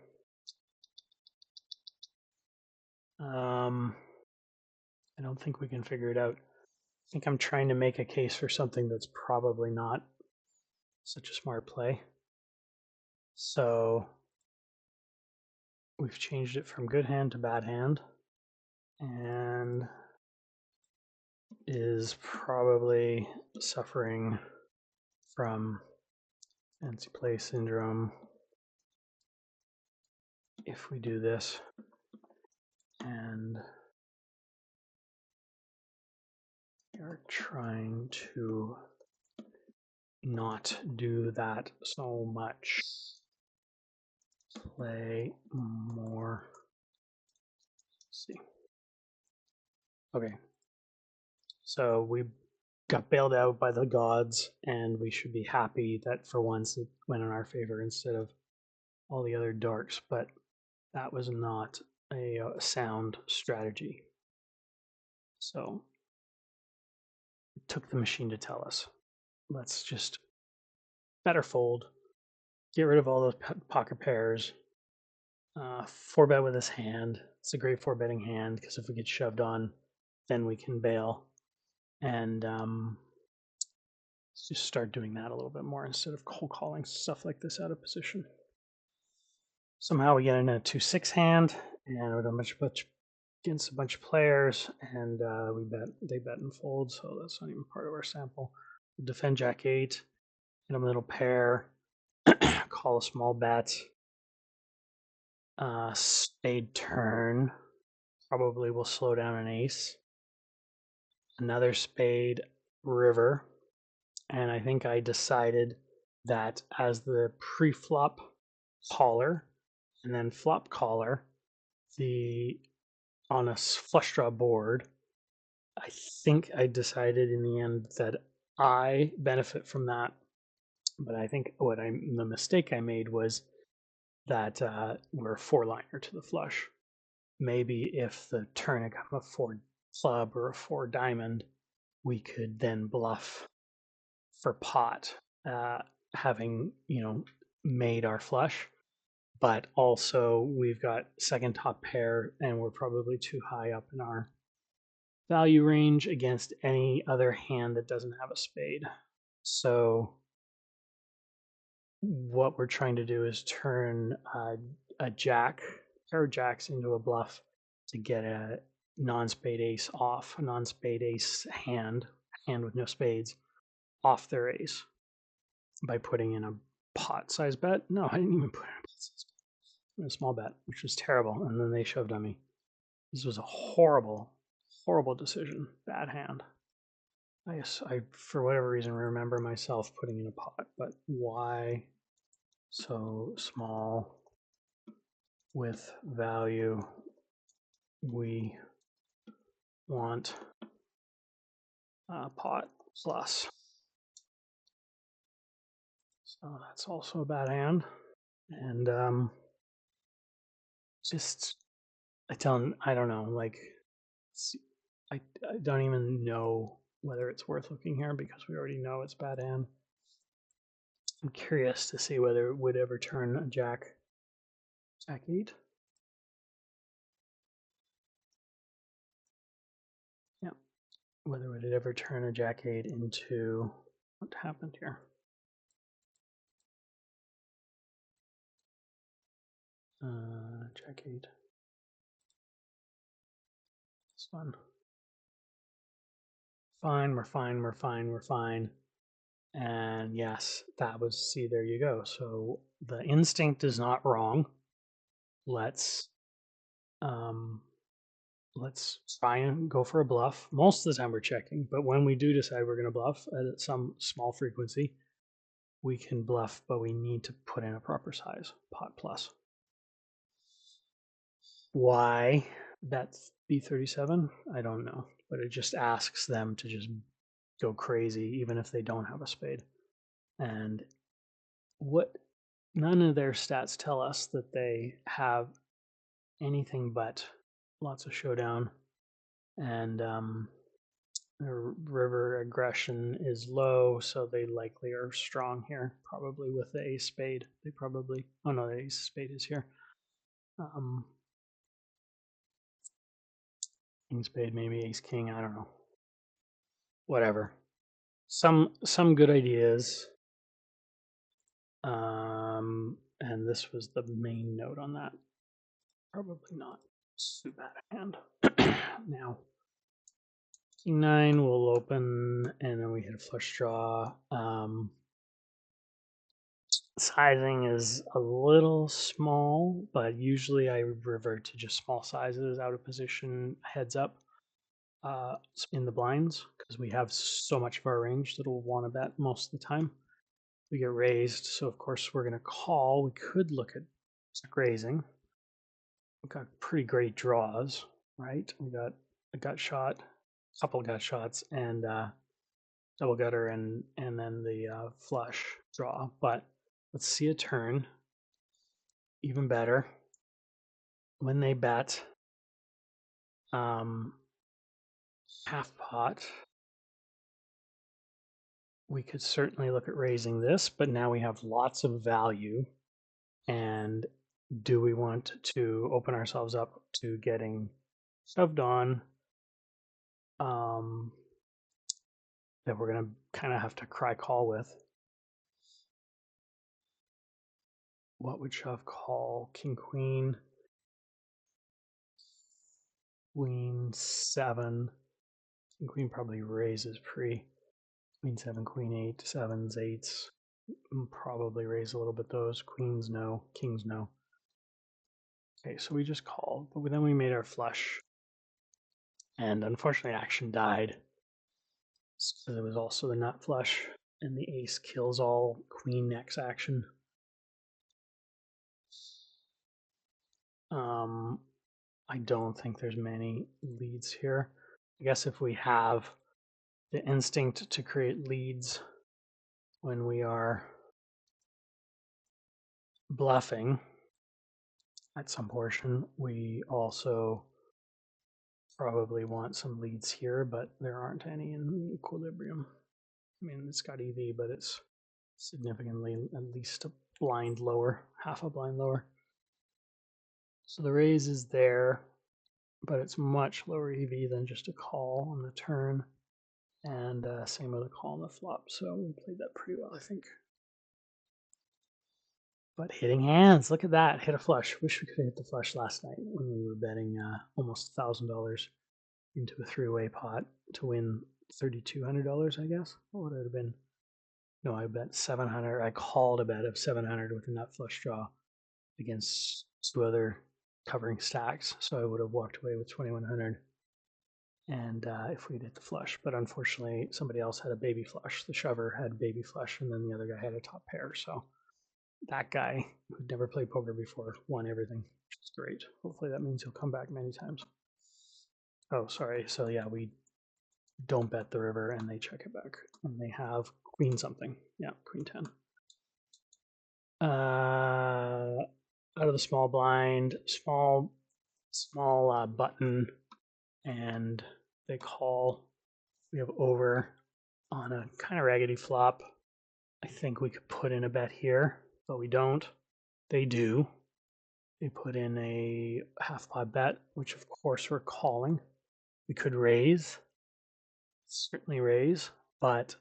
I don't think we can figure it out. I think I'm trying to make a case for something that's probably not such a smart play. So we've changed it from good hand to bad hand, and is probably suffering from fancy play syndrome if we do this. And we are trying to not do that so much. Play more. Let's see. Okay. So we got bailed out by the gods, and we should be happy that for once it went in our favor instead of all the other darks, but that was not a sound strategy. So it took the machine to tell us, let's just better fold, get rid of all those pocket pairs, 4-bet with his hand. It's a great 4-betting hand because if we get shoved on, then we can bail. And let's just start doing that a little bit more instead of cold calling stuff like this out of position. Somehow we get in a 2-6 hand, and we're against a bunch of players, and they bet and fold, so that's not even part of our sample. We'll defend Jack 8, hit a middle pair, call a small bet, spade turn, probably will slow down an ace, another spade river, and I think I decided that as the pre-flop caller and then flop caller, on a flush draw board, I think I decided in the end that I benefit from that. But I think the mistake I made was that we're a 4-liner to the flush. Maybe if the turn had come a 4 club or a 4 diamond, we could then bluff for pot, having made our flush. But also we've got second top pair, and we're probably too high up in our value range against any other hand that doesn't have a spade. So what we're trying to do is turn a jack, pair of jacks into a bluff to get a non-spade ace off, a non-spade ace hand with no spades, off their ace by putting in a pot size bet. No, I didn't even put in a pot size bet. in a small bet, which was terrible. And then they shoved on me. This was a horrible, horrible decision. Bad hand. I for whatever reason remember myself putting in a pot, but why so small with value? We want pot plus. So that's also a bad hand. And just I don't know, like I don't even know whether it's worth looking here because we already know it's bad hand. I'm curious to see whether it would ever turn a jack 8. Yeah, whether it would ever turn a jack 8 into what happened here. Jack 8. This one. Fine, we're fine, we're fine, we're fine. And yes, that was, see, there you go. So the instinct is not wrong. Let's try and go for a bluff. Most of the time we're checking, but when we do decide we're going to bluff at some small frequency, we can bluff, but we need to put in a proper size, pot plus. Why that's B37? I don't know, but it just asks them to just go crazy even if they don't have a spade. And what none of their stats tell us that they have anything but lots of showdown, and their river aggression is low, so they likely are strong here, probably with the ace spade. They probably, oh no, the ace spade is here. King spade, maybe ace king, I don't know. Whatever. Some good ideas. And this was the main note on that. Probably not too bad a hand. Now, king 9 will open, and then we hit a flush draw. Sizing is a little small, but usually I revert to just small sizes out of position, heads up in the blinds, because we have so much of our range that we'll want to bet most of the time. We get raised, so of course we're going to call. We could look at raising. We've got pretty great draws, right? We got a gut shot, a couple gut shots, and double gutter, and then the flush draw. But let's see a turn. Even better, when they bet half pot, we could certainly look at raising this, but now we have lots of value. And do we want to open ourselves up to getting shoved on that we're going to kind of have to cry call with? What would shove call? King, queen, queen 7. King, queen probably raises pre. Queen 7, queen 8, 7s, 8s. Probably raise a little bit those. Queens, no. Kings, no. Okay, so we just called, but then we made our flush. And unfortunately, action died. So there was also the nut flush, and the ace kills all queen next action. I don't think there's many leads here. I guess if we have the instinct to create leads when we are bluffing at some portion, we also probably want some leads here, but there aren't any in equilibrium. I mean, it's got EV, but it's significantly at least a blind lower, half a blind lower. So the raise is there, but it's much lower EV than just a call on the turn, and same with a call on the flop. So we played that pretty well, I think. But hitting hands, look at that, hit a flush. Wish we could have hit the flush last night when we were betting almost $1,000 into a three-way pot to win $3,200, I guess. What would it have been? No, I bet 700. I called a bet of 700 with a nut flush draw against 2 other covering stacks, so I would have walked away with 2100. And if we'd hit the flush, but unfortunately somebody else had a baby flush. The shover had baby flush, and then the other guy had a top pair. So that guy who'd never played poker before won everything, which is great. Hopefully that means he'll come back many times. Oh, sorry. So yeah, we don't bet the river, and they check it back, and they have queen something. Yeah, queen 10. Out of the small blind, small button, and they call. We have over on a kind of raggedy flop. I think we could put in a bet here, but we don't. They do. They put in a half pot bet, which of course we're calling. We could raise, certainly raise, but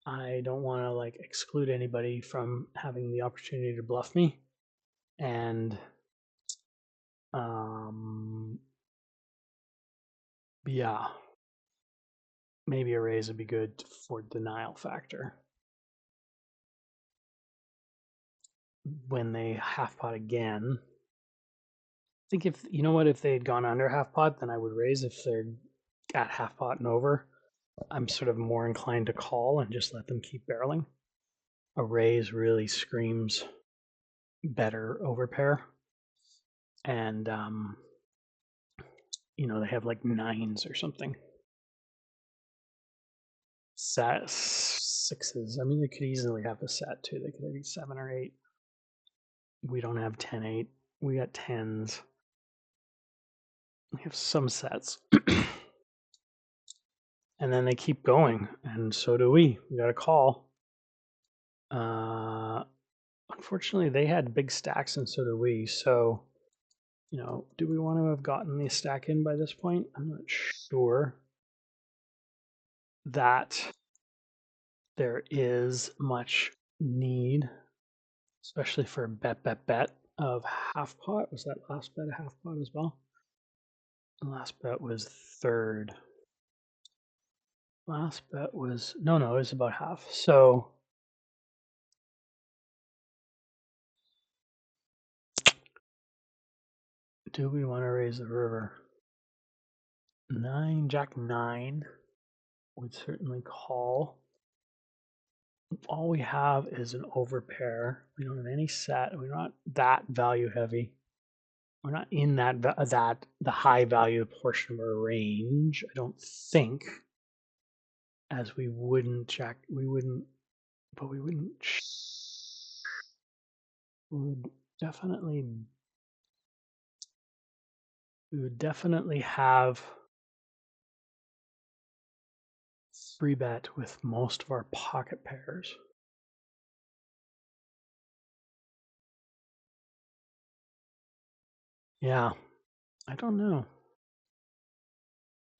I don't want to like exclude anybody from having the opportunity to bluff me. And yeah, maybe a raise would be good for denial factor. When they half pot again, I think if you know what, if they had gone under half pot, then I would raise. If they're at half pot and over, I'm sort of more inclined to call and just let them keep barreling. A raise really screams better over pair, and you know, they have like nines or something. Sixes. I mean, they could easily have a set too. They could have 7 or 8. We don't have 10-8. We got tens. We have some sets. And then they keep going, and so do we. We got a call. Unfortunately, they had big stacks, and so do we. So, you know, do we want to have gotten the stack in by this point? I'm not sure that there is much need, especially for a bet of half pot. Was that last bet a half pot as well? The last bet was third. Last bet was, no, it was about half. So do we want to raise the river? 9, Jack 9 would certainly call. All we have is an overpair. We don't have any set. We're not that value heavy. We're not in that the high value portion of our range, I don't think. As we wouldn't check, we wouldn't, but we wouldn't. We would definitely have 3-bet with most of our pocket pairs. Yeah, I don't know.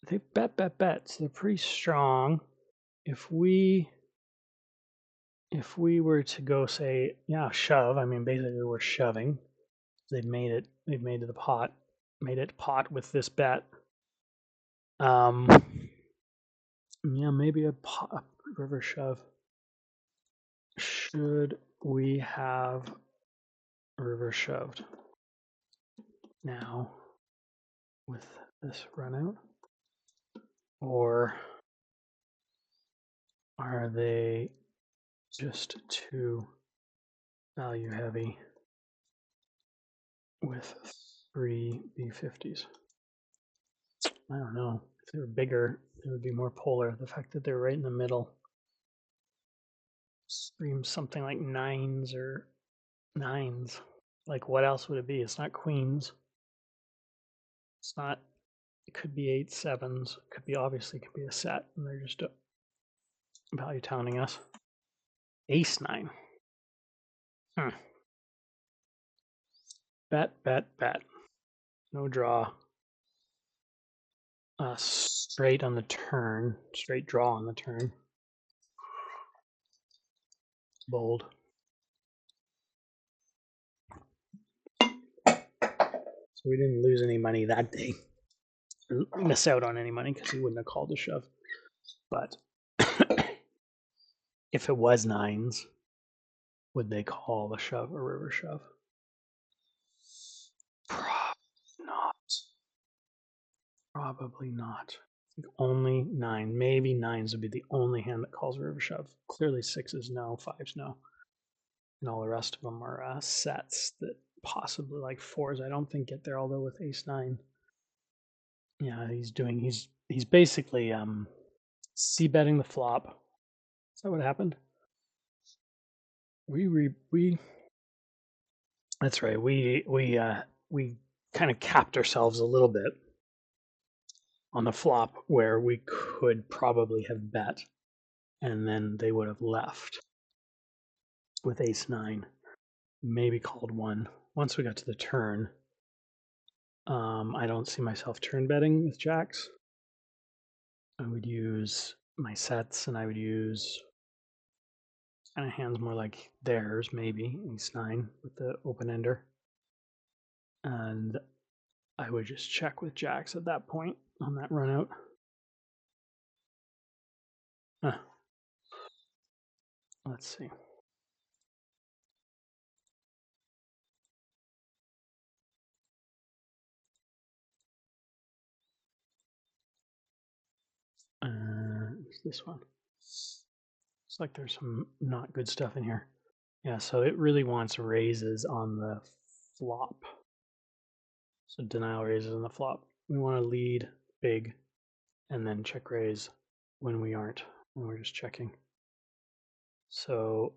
They bet, so they're pretty strong. If we were to go say, yeah, shove, I mean, basically we're shoving. They've made it to the pot, made it pot with this bet. Yeah, maybe a river shove. Should we have river shoved now with this run out? Or are they just too value heavy with 3 B50s? I don't know. If they were bigger, it would be more polar. The fact that they're right in the middle screams something like nines or nines. Like, what else would it be? It's not queens. It's not. It could be 8 sevens. It could be, obviously could be a set, and they're just value towning us. Ace 9. Bet. No draw. Straight on the turn. Straight draw on the turn. Bold. So we didn't lose any money that day. Miss out on any money because he wouldn't have called a shove. But if it was nines, would they call a shove a river shove? Probably not. I think only 9. Maybe 9s would be the only hand that calls river shove. Clearly 6s no, 5s no. And all the rest of them are sets that possibly like 4s I don't think get there, although with ace 9. Yeah, he's basically c-betting the flop. Is that what happened? We that's right. We kind of capped ourselves a little bit on the flop where we could probably have bet and then they would have left with ace 9, maybe called 1. Once we got to the turn, I don't see myself turn betting with jacks. I would use my sets and I would use kind of hands more like theirs, maybe ace 9 with the open ender. And I would just check with jacks at that point on that run out. Let's see. It's this one. It's like there's some not good stuff in here. Yeah, so it really wants raises on the flop. So denial raises on the flop. We want to lead big and then check raise when we aren't, when we're just checking. So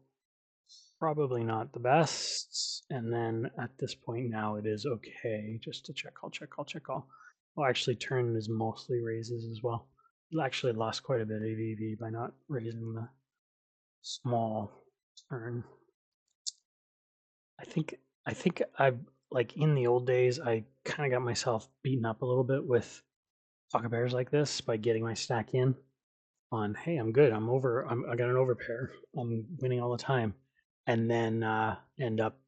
probably not the best. And then at this point now it is okay just to check call, check call, check call. Well, actually turn is mostly raises as well. Actually lost quite a bit of EV by not raising the small turn. I think I've like in the old days I kind of got myself beaten up a little bit with pocket pairs like this by getting my stack in on hey I'm good I got an overpair I'm winning all the time and then end up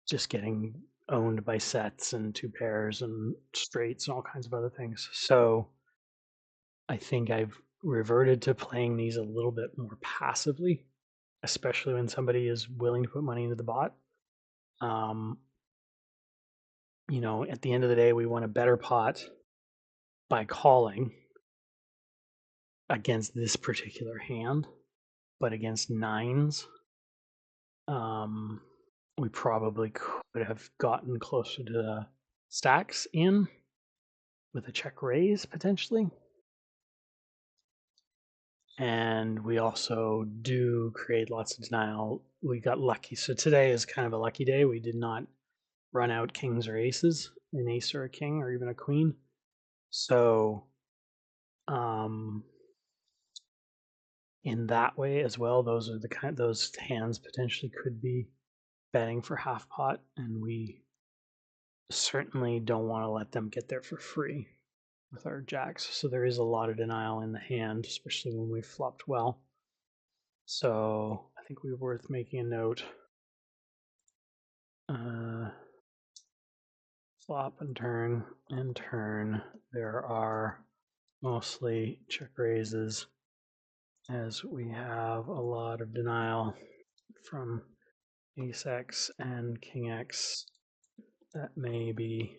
just getting owned by sets and two pairs and straights and all kinds of other things. So I think I've reverted to playing these a little bit more passively, especially when somebody is willing to put money into the bot. Um, at the end of the day, we want a better pot by calling against this particular hand, but against nines, we probably could have gotten closer to the stacks in with a check raise potentially. And we also do create lots of denial. We got lucky. So today is kind of a lucky day. We did not run out kings or aces, an ace or a king or even a queen. So in that way as well, those are those hands potentially could be betting for half pot, and we certainly don't want to let them get there for free with our jacks. So there is a lot of denial in the hand, especially when we flopped well. So I think we're worth making a note. Flop and turn and turn. There are mostly check raises as we have a lot of denial from ace X and king X that may be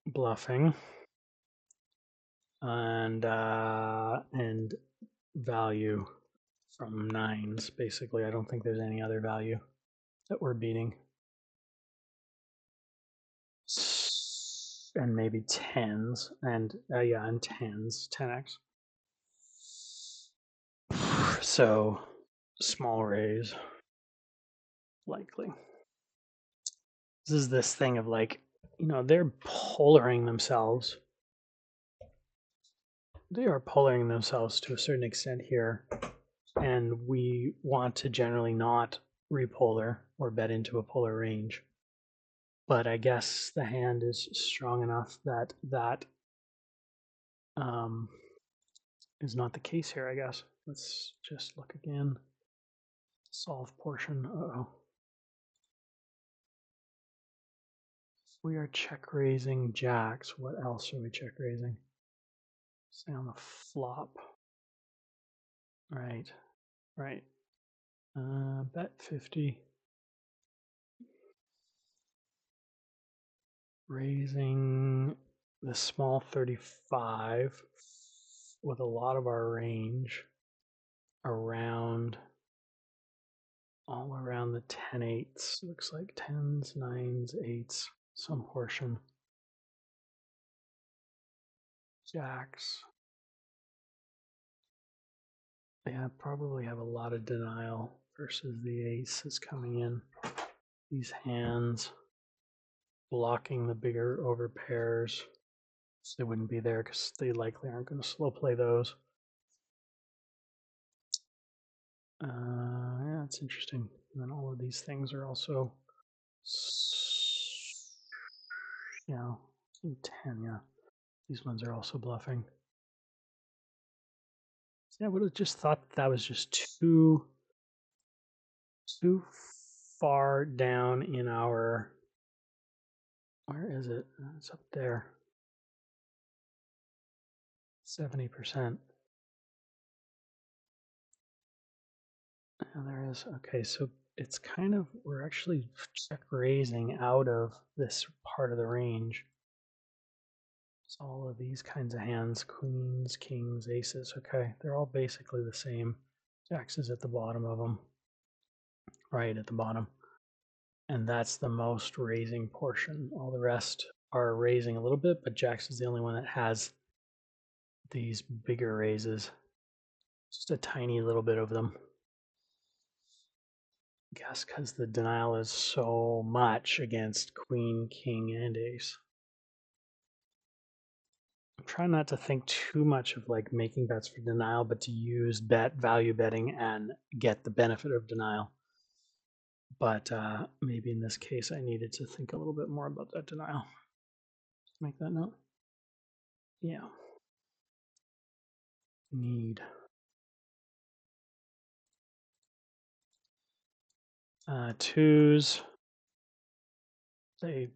bluffing and value from nines. Basically, I don't think there's any other value that we're beating. And maybe tens and and tens, 10x. So small raise likely. This is this thing of like, they're polaring themselves. They are polaring themselves to a certain extent here, and we want to generally not repolar or bet into a polar range. But I guess the hand is strong enough that is not the case here, I guess. Let's just look again. Solve portion. Uh-oh. We are check raising jacks. What else are we check raising? Say on the flop. Right. Bet 50. raising the small 35 with a lot of our range around all around the 10-8s. Looks like 10s, 9s, 8s, some portion. Jacks. Yeah, probably have a lot of denial versus the aces coming in. These hands blocking the bigger over pairs. So they wouldn't be there because they likely aren't going to slow play those. Yeah, it's interesting. And then all of these things are also, you know, 10, yeah. These ones are also bluffing. See, I would have just thought that was just too far down in our, where is it? It's up there. 70%. And there is, okay, so it's kind of, we're actually check raising out of this part of the range. It's all of these kinds of hands, queens, kings, aces, okay. They're all basically the same. Jacks is at the bottom of them, right at the bottom. And that's the most raising portion. All the rest are raising a little bit, but Jacks is the only one that has these bigger raises. Just a tiny little bit of them. I guess because the denial is so much against queen, king, and ace. I'm trying not to think too much of like making bets for denial, but to use value betting and get the benefit of denial. But maybe in this case, I needed to think a little bit more about that denial. Make that note. Yeah. Need. Twos. Say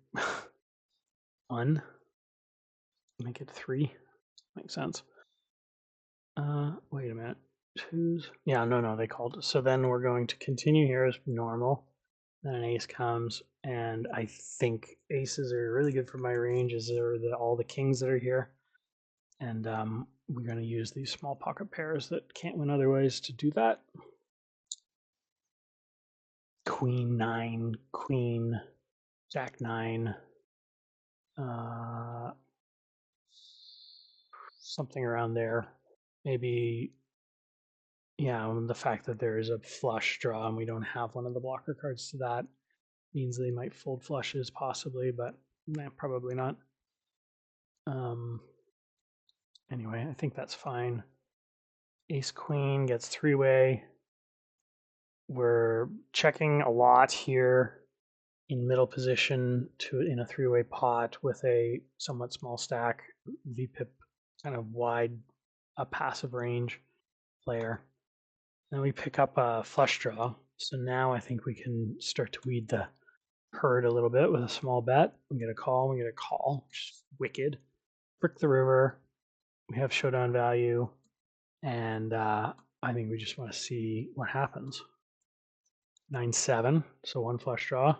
1. Make it 3. Makes sense. Wait a minute. Twos. Yeah, no, they called. So then we're going to continue here as normal. Then an ace comes, and I think aces are really good for my range. Is there all the kings that are here, and we're going to use these small pocket pairs that can't win other ways to do that. Queen 9, queen, jack 9, something around there. Maybe, yeah, the fact that there is a flush draw and we don't have one of the blocker cards to that means they might fold flushes possibly, but nah, probably not. Anyway, I think that's fine. Ace queen gets 3-way. We're checking a lot here in middle position in a 3-way pot with a somewhat small stack, VPIP kind of wide, a passive range player. Then we pick up a flush draw. So now I think we can start to weed the herd a little bit with a small bet. We get a call, which is wicked. Brick the river. We have showdown value. And I think we just want to see what happens. 9-7, so 1 flush draw.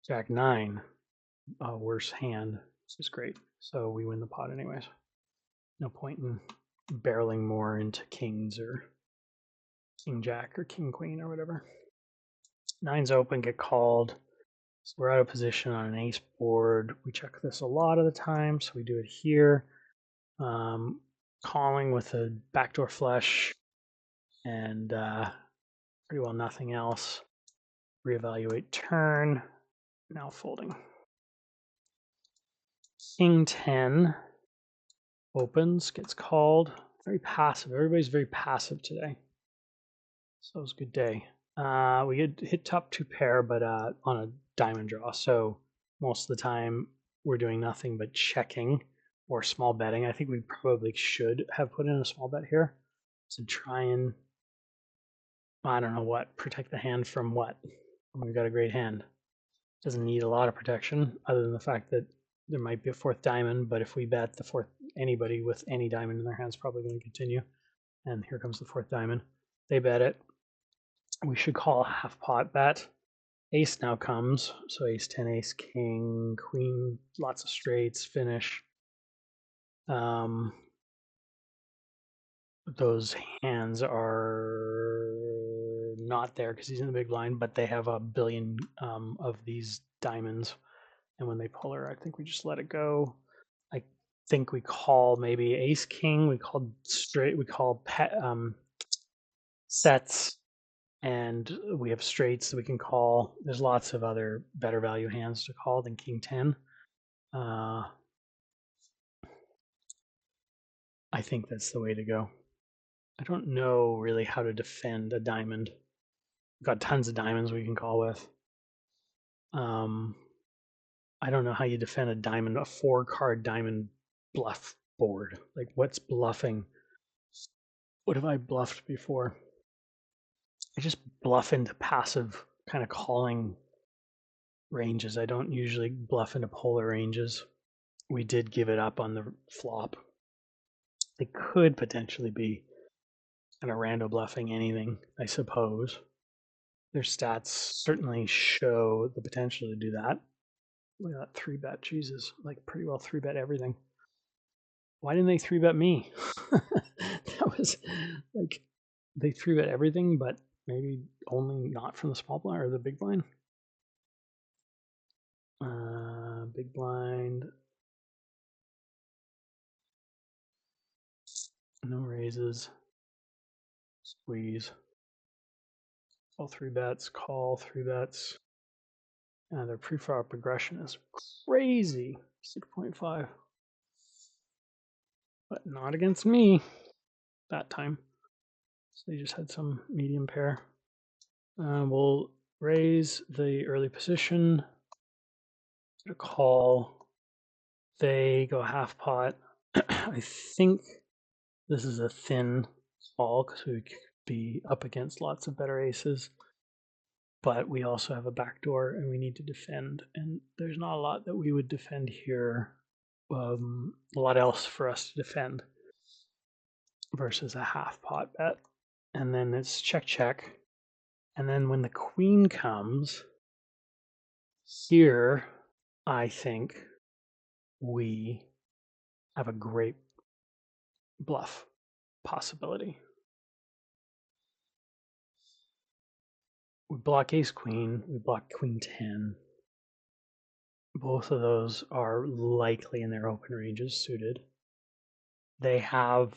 Jack 9, a worse hand. This is great. So we win the pot anyways. No point in barreling more into kings or king jack or king queen or whatever. 9's open, get called. So we're out of position on an ace board. We check this a lot of the time, so we do it here. Calling with a backdoor flush and pretty well nothing else. Reevaluate turn. Now folding. King 10 opens, gets called. Very passive. Everybody's very passive today. So it was a good day. We hit top 2 pair, but on a diamond draw. So most of the time we're doing nothing but checking or small betting. I think we probably should have put in a small bet here to try and, I don't know what, protect the hand from what? We've got a great hand. Doesn't need a lot of protection other than the fact that there might be a 4th diamond, but if we bet the 4th, anybody with any diamond in their hand is probably going to continue. And here comes the 4th diamond. They bet it. We should call a half pot bet. Ace now comes, so ace 10, ace king, queen, lots of straights, finish. Those hands are not there because he's in the big blind, but they have a billion of these diamonds. And when they pull her, I think we just let it go. I think we call maybe ace king. We called straight. We call sets, and we have straights that we can call. There's lots of other better value hands to call than king 10. I think that's the way to go. I don't know really how to defend a diamond. We've got tons of diamonds we can call with. I don't know how you defend a diamond, a 4-card diamond bluff board. Like, what's bluffing? What have I bluffed before? I just bluff into passive kind of calling ranges. I don't usually bluff into polar ranges. We did give it up on the flop. They could potentially be kind of rando bluffing anything, I suppose. Their stats certainly show the potential to do that. Look at that 3-bet. Jesus, like pretty well 3-bet everything. Why didn't they 3-bet me? That was like, they 3-bet everything, but maybe only not from the small blind or the big blind. Big blind. No raises. Squeeze. All 3-bets. Call 3-bets. Their pre-flop progression is crazy. 6.5. But not against me that time. So they just had some medium pair. We'll raise the early position. Get a call. They go half pot. I think this is a thin call because we could be up against lots of better aces. But we also have a backdoor and we need to defend. And there's not a lot that we would defend here. A lot else for us to defend versus a half pot bet. And then it's check, check. And then when the queen comes, here, I think we have a great bluff possibility. We block ace queen, we block queen 10. Both of those are likely in their open ranges suited. They have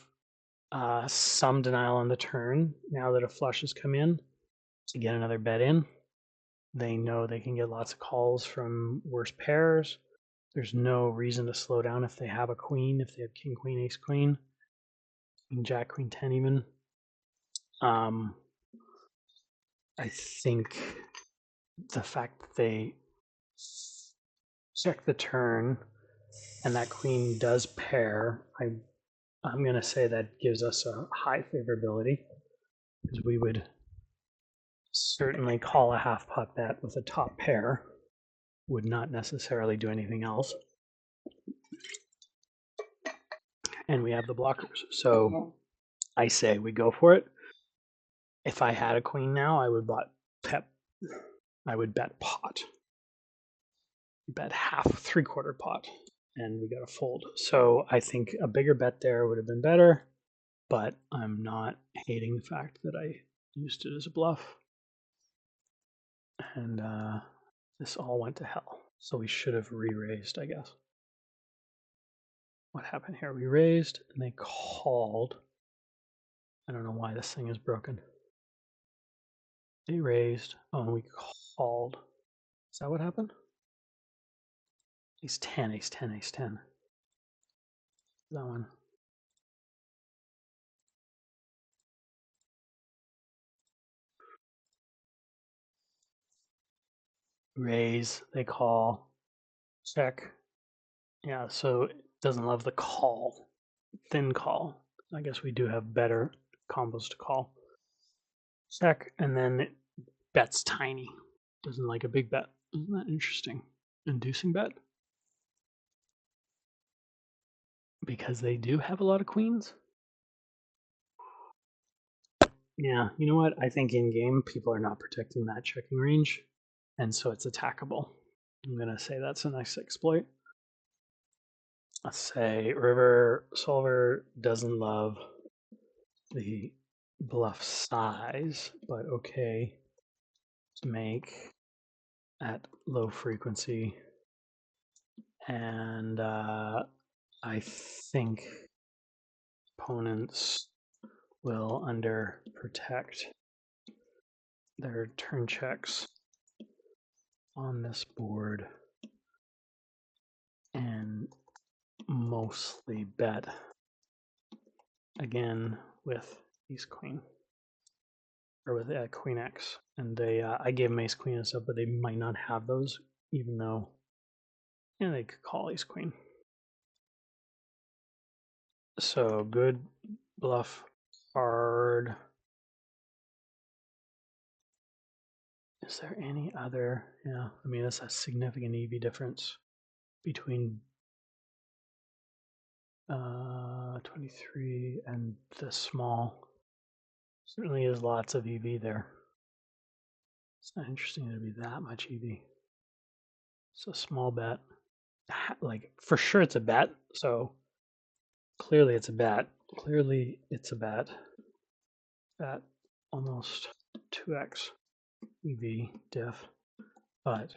some denial on the turn now that a flush has come in to get another bet in. They know they can get lots of calls from worse pairs. There's no reason to slow down if they have a queen, if they have king, queen, ace, queen, queen, jack, queen 10 even. I think the fact that they check the turn and that queen does pair, I'm going to say that gives us a high favorability because we would certainly call a half pot bet with a top pair, would not necessarily do anything else. And we have the blockers. So I say we go for it. If I had a queen now, I would bet pot. Bet half, 3/4 pot, and we got a fold. So I think a bigger bet there would have been better, but I'm not hating the fact that I used it as a bluff. And this all went to hell. So we should have re-raised, I guess. What happened here? We raised and they called. I don't know why this thing is broken. They raised. Oh, and we called. Is that what happened? Ace 10, ace 10, ace 10. That one. Raise, they call. Check. Yeah, so it doesn't love the call. Thin call. I guess we do have better combos to call. Check, and then it bets tiny. Doesn't like a big bet. Isn't that interesting? Inducing bet? Because they do have a lot of queens? Yeah, you know what? I think in game people are not protecting that checking range. and so it's attackable. I'm going to say that's a nice exploit. Let's say River Solver doesn't love the bluff size, but okay to make at low frequency. And I think opponents will under protect their turn checks on this board and mostly bet again with ace queen or with queen X. And they I gave them ace queen and stuff, but they might not have those, even though they could call ace queen. So good bluff card. Is there any other? Yeah, I mean, that's a significant EV difference between 23 and the small. Certainly is lots of EV there. It's not interesting to be that much EV. It's a small bet. Like, for sure it's a bet, so clearly it's a bet. Clearly it's a bet. Bet almost 2x EV diff, but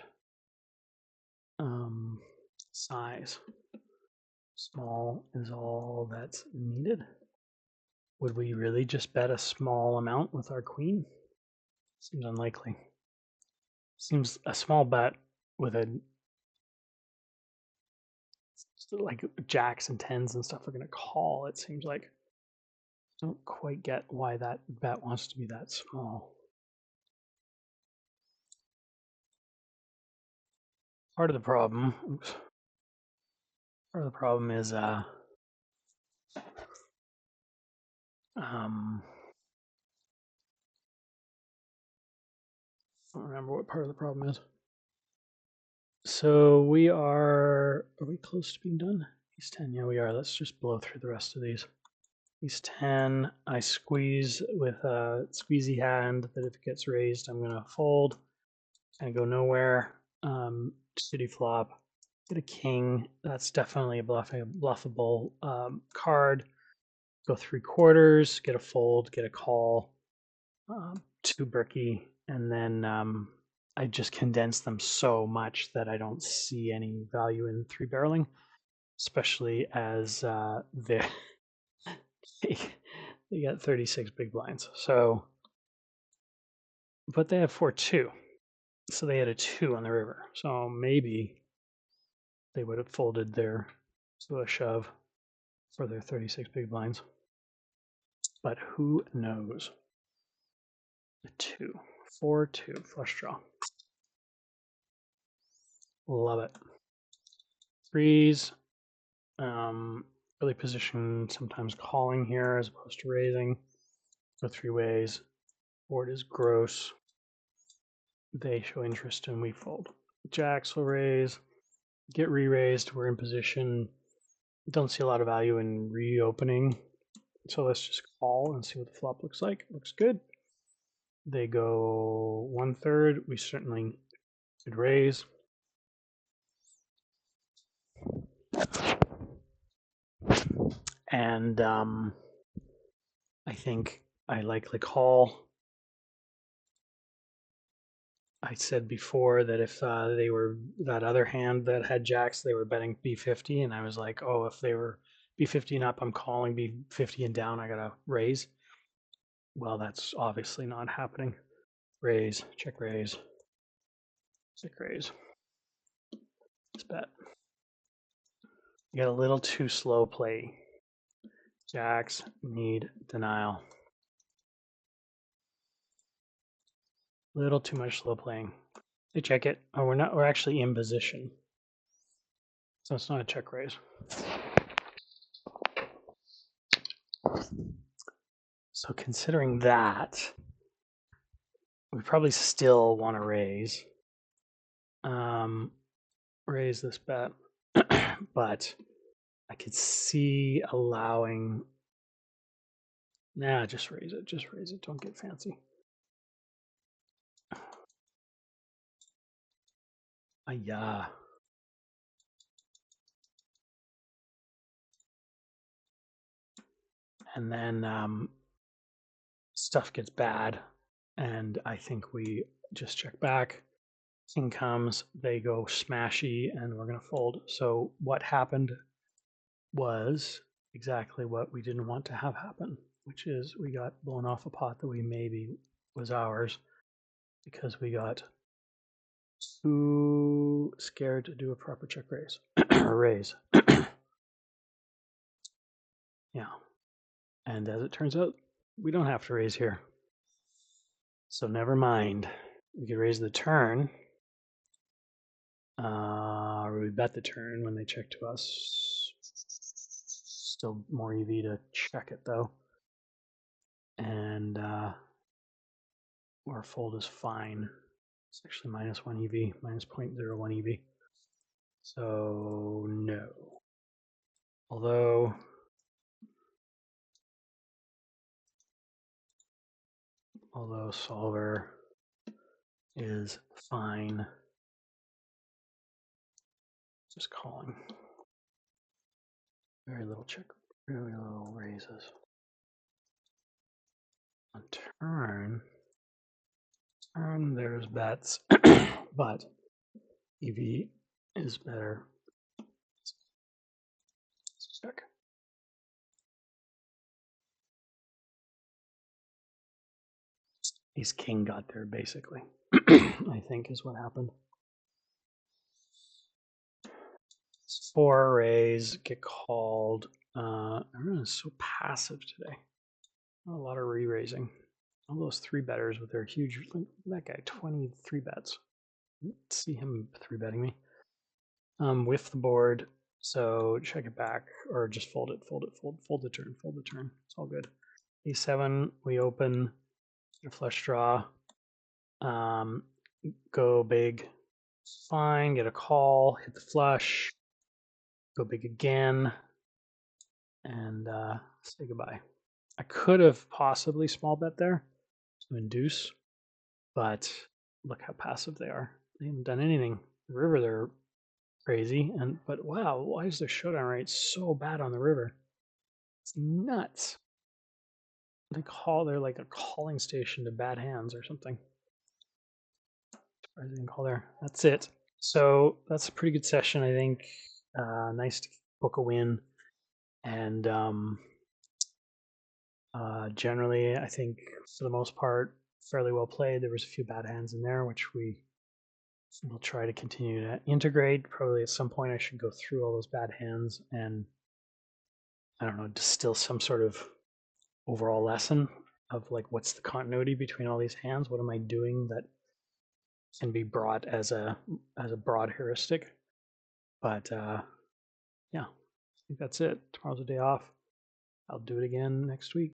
size. Small is all that's needed. Would we really just bet a small amount with our queen? Seems unlikely. Seems a small bet with a like jacks and tens and stuff are going to call. It seems like I don't quite get why that bet wants to be that small. Part of the problem, part of the problem is I don't remember what part of the problem is. So we are we close to being done? Ace 10, yeah we are. Let's just blow through the rest of these. Ace 10, I squeeze with a squeezy hand that if it gets raised, I'm gonna fold and go nowhere. City flop, get a king. That's definitely a bluffable card. Go 3/4, get a fold, get a call, 2 bricky, and then I just condense them so much that I don't see any value in 3-barreling, especially as they got 36 big blinds. So, but they have 4-2, so they had a 2 on the river. So maybe they would have folded their to a shove for their 36 big blinds. But who knows? A 2, 4-2 flush draw. Love it. Threes, really position sometimes calling here as opposed to raising. Go 3 ways. Board is gross. They show interest and we fold. Jacks will raise. Get re-raised. We're in position. Don't see a lot of value in reopening. So let's just call and see what the flop looks like. Looks good. They go 1/3. We certainly could raise. And I think I likely call. I said before that if they were that other hand that had jacks, they were betting B50, and I was like, oh, if they were B50 and up, I'm calling. B50 and down, I gotta raise. Well, that's obviously not happening. Raise, check raise, check raise. Let's bet. You got a little too slow play. Jacks need denial. Little too much slow playing. They check it. Oh, we're not. We're actually in position, so it's not a check raise. So considering that, we probably still want to raise. Raise this bet, but I could see allowing. Nah, just raise it. Just raise it. Don't get fancy. Yeah. And then stuff gets bad, and I think we just check back. King comes, they go smashy, and we're gonna fold. So what happened was exactly what we didn't want to have happen, which is we got blown off a pot that we maybe was ours because we got too scared to do a proper check raise or raise. Yeah. And as it turns out, we don't have to raise here. So never mind. We could raise the turn. Or we bet the turn when they check to us. Still more EV to check it though. And our fold is fine. It's actually minus 1 EV, minus 0.01 EV. So no. Although solver is fine. Just calling. Very little check, very little raises. On turn, there's bets, but EV is better. Let's check. Ace king got there basically. I think is what happened. 4 raise, get called. Everyone is so passive today. Not a lot of re-raising. All those 3-betters with their huge, look at that guy, 23 bets. Let's see him 3-betting me. Whiff the board, so check it back, or just fold it, fold the turn, It's all good. A7, we open, get a flush draw, go big, fine, get a call, hit the flush, go big again, and say goodbye. I could have possibly small bet there to induce, but look how passive they are. They haven't done anything. The river, they're crazy, but wow, why is their showdown rate so bad on the river? It's nuts. They're like a calling station to bad hands or something. Surprised they didn't call there. That's it. So that's a pretty good session, I think. Nice to book a win, and generally, I think for the most part, fairly well played. There was a few bad hands in there, which we will try to continue to integrate. Probably at some point, I should go through all those bad hands and, I don't know, distill some sort of overall lesson of like what's the continuity between all these hands. What am I doing that can be brought as a broad heuristic? But yeah, I think that's it. Tomorrow's a day off. I'll do it again next week.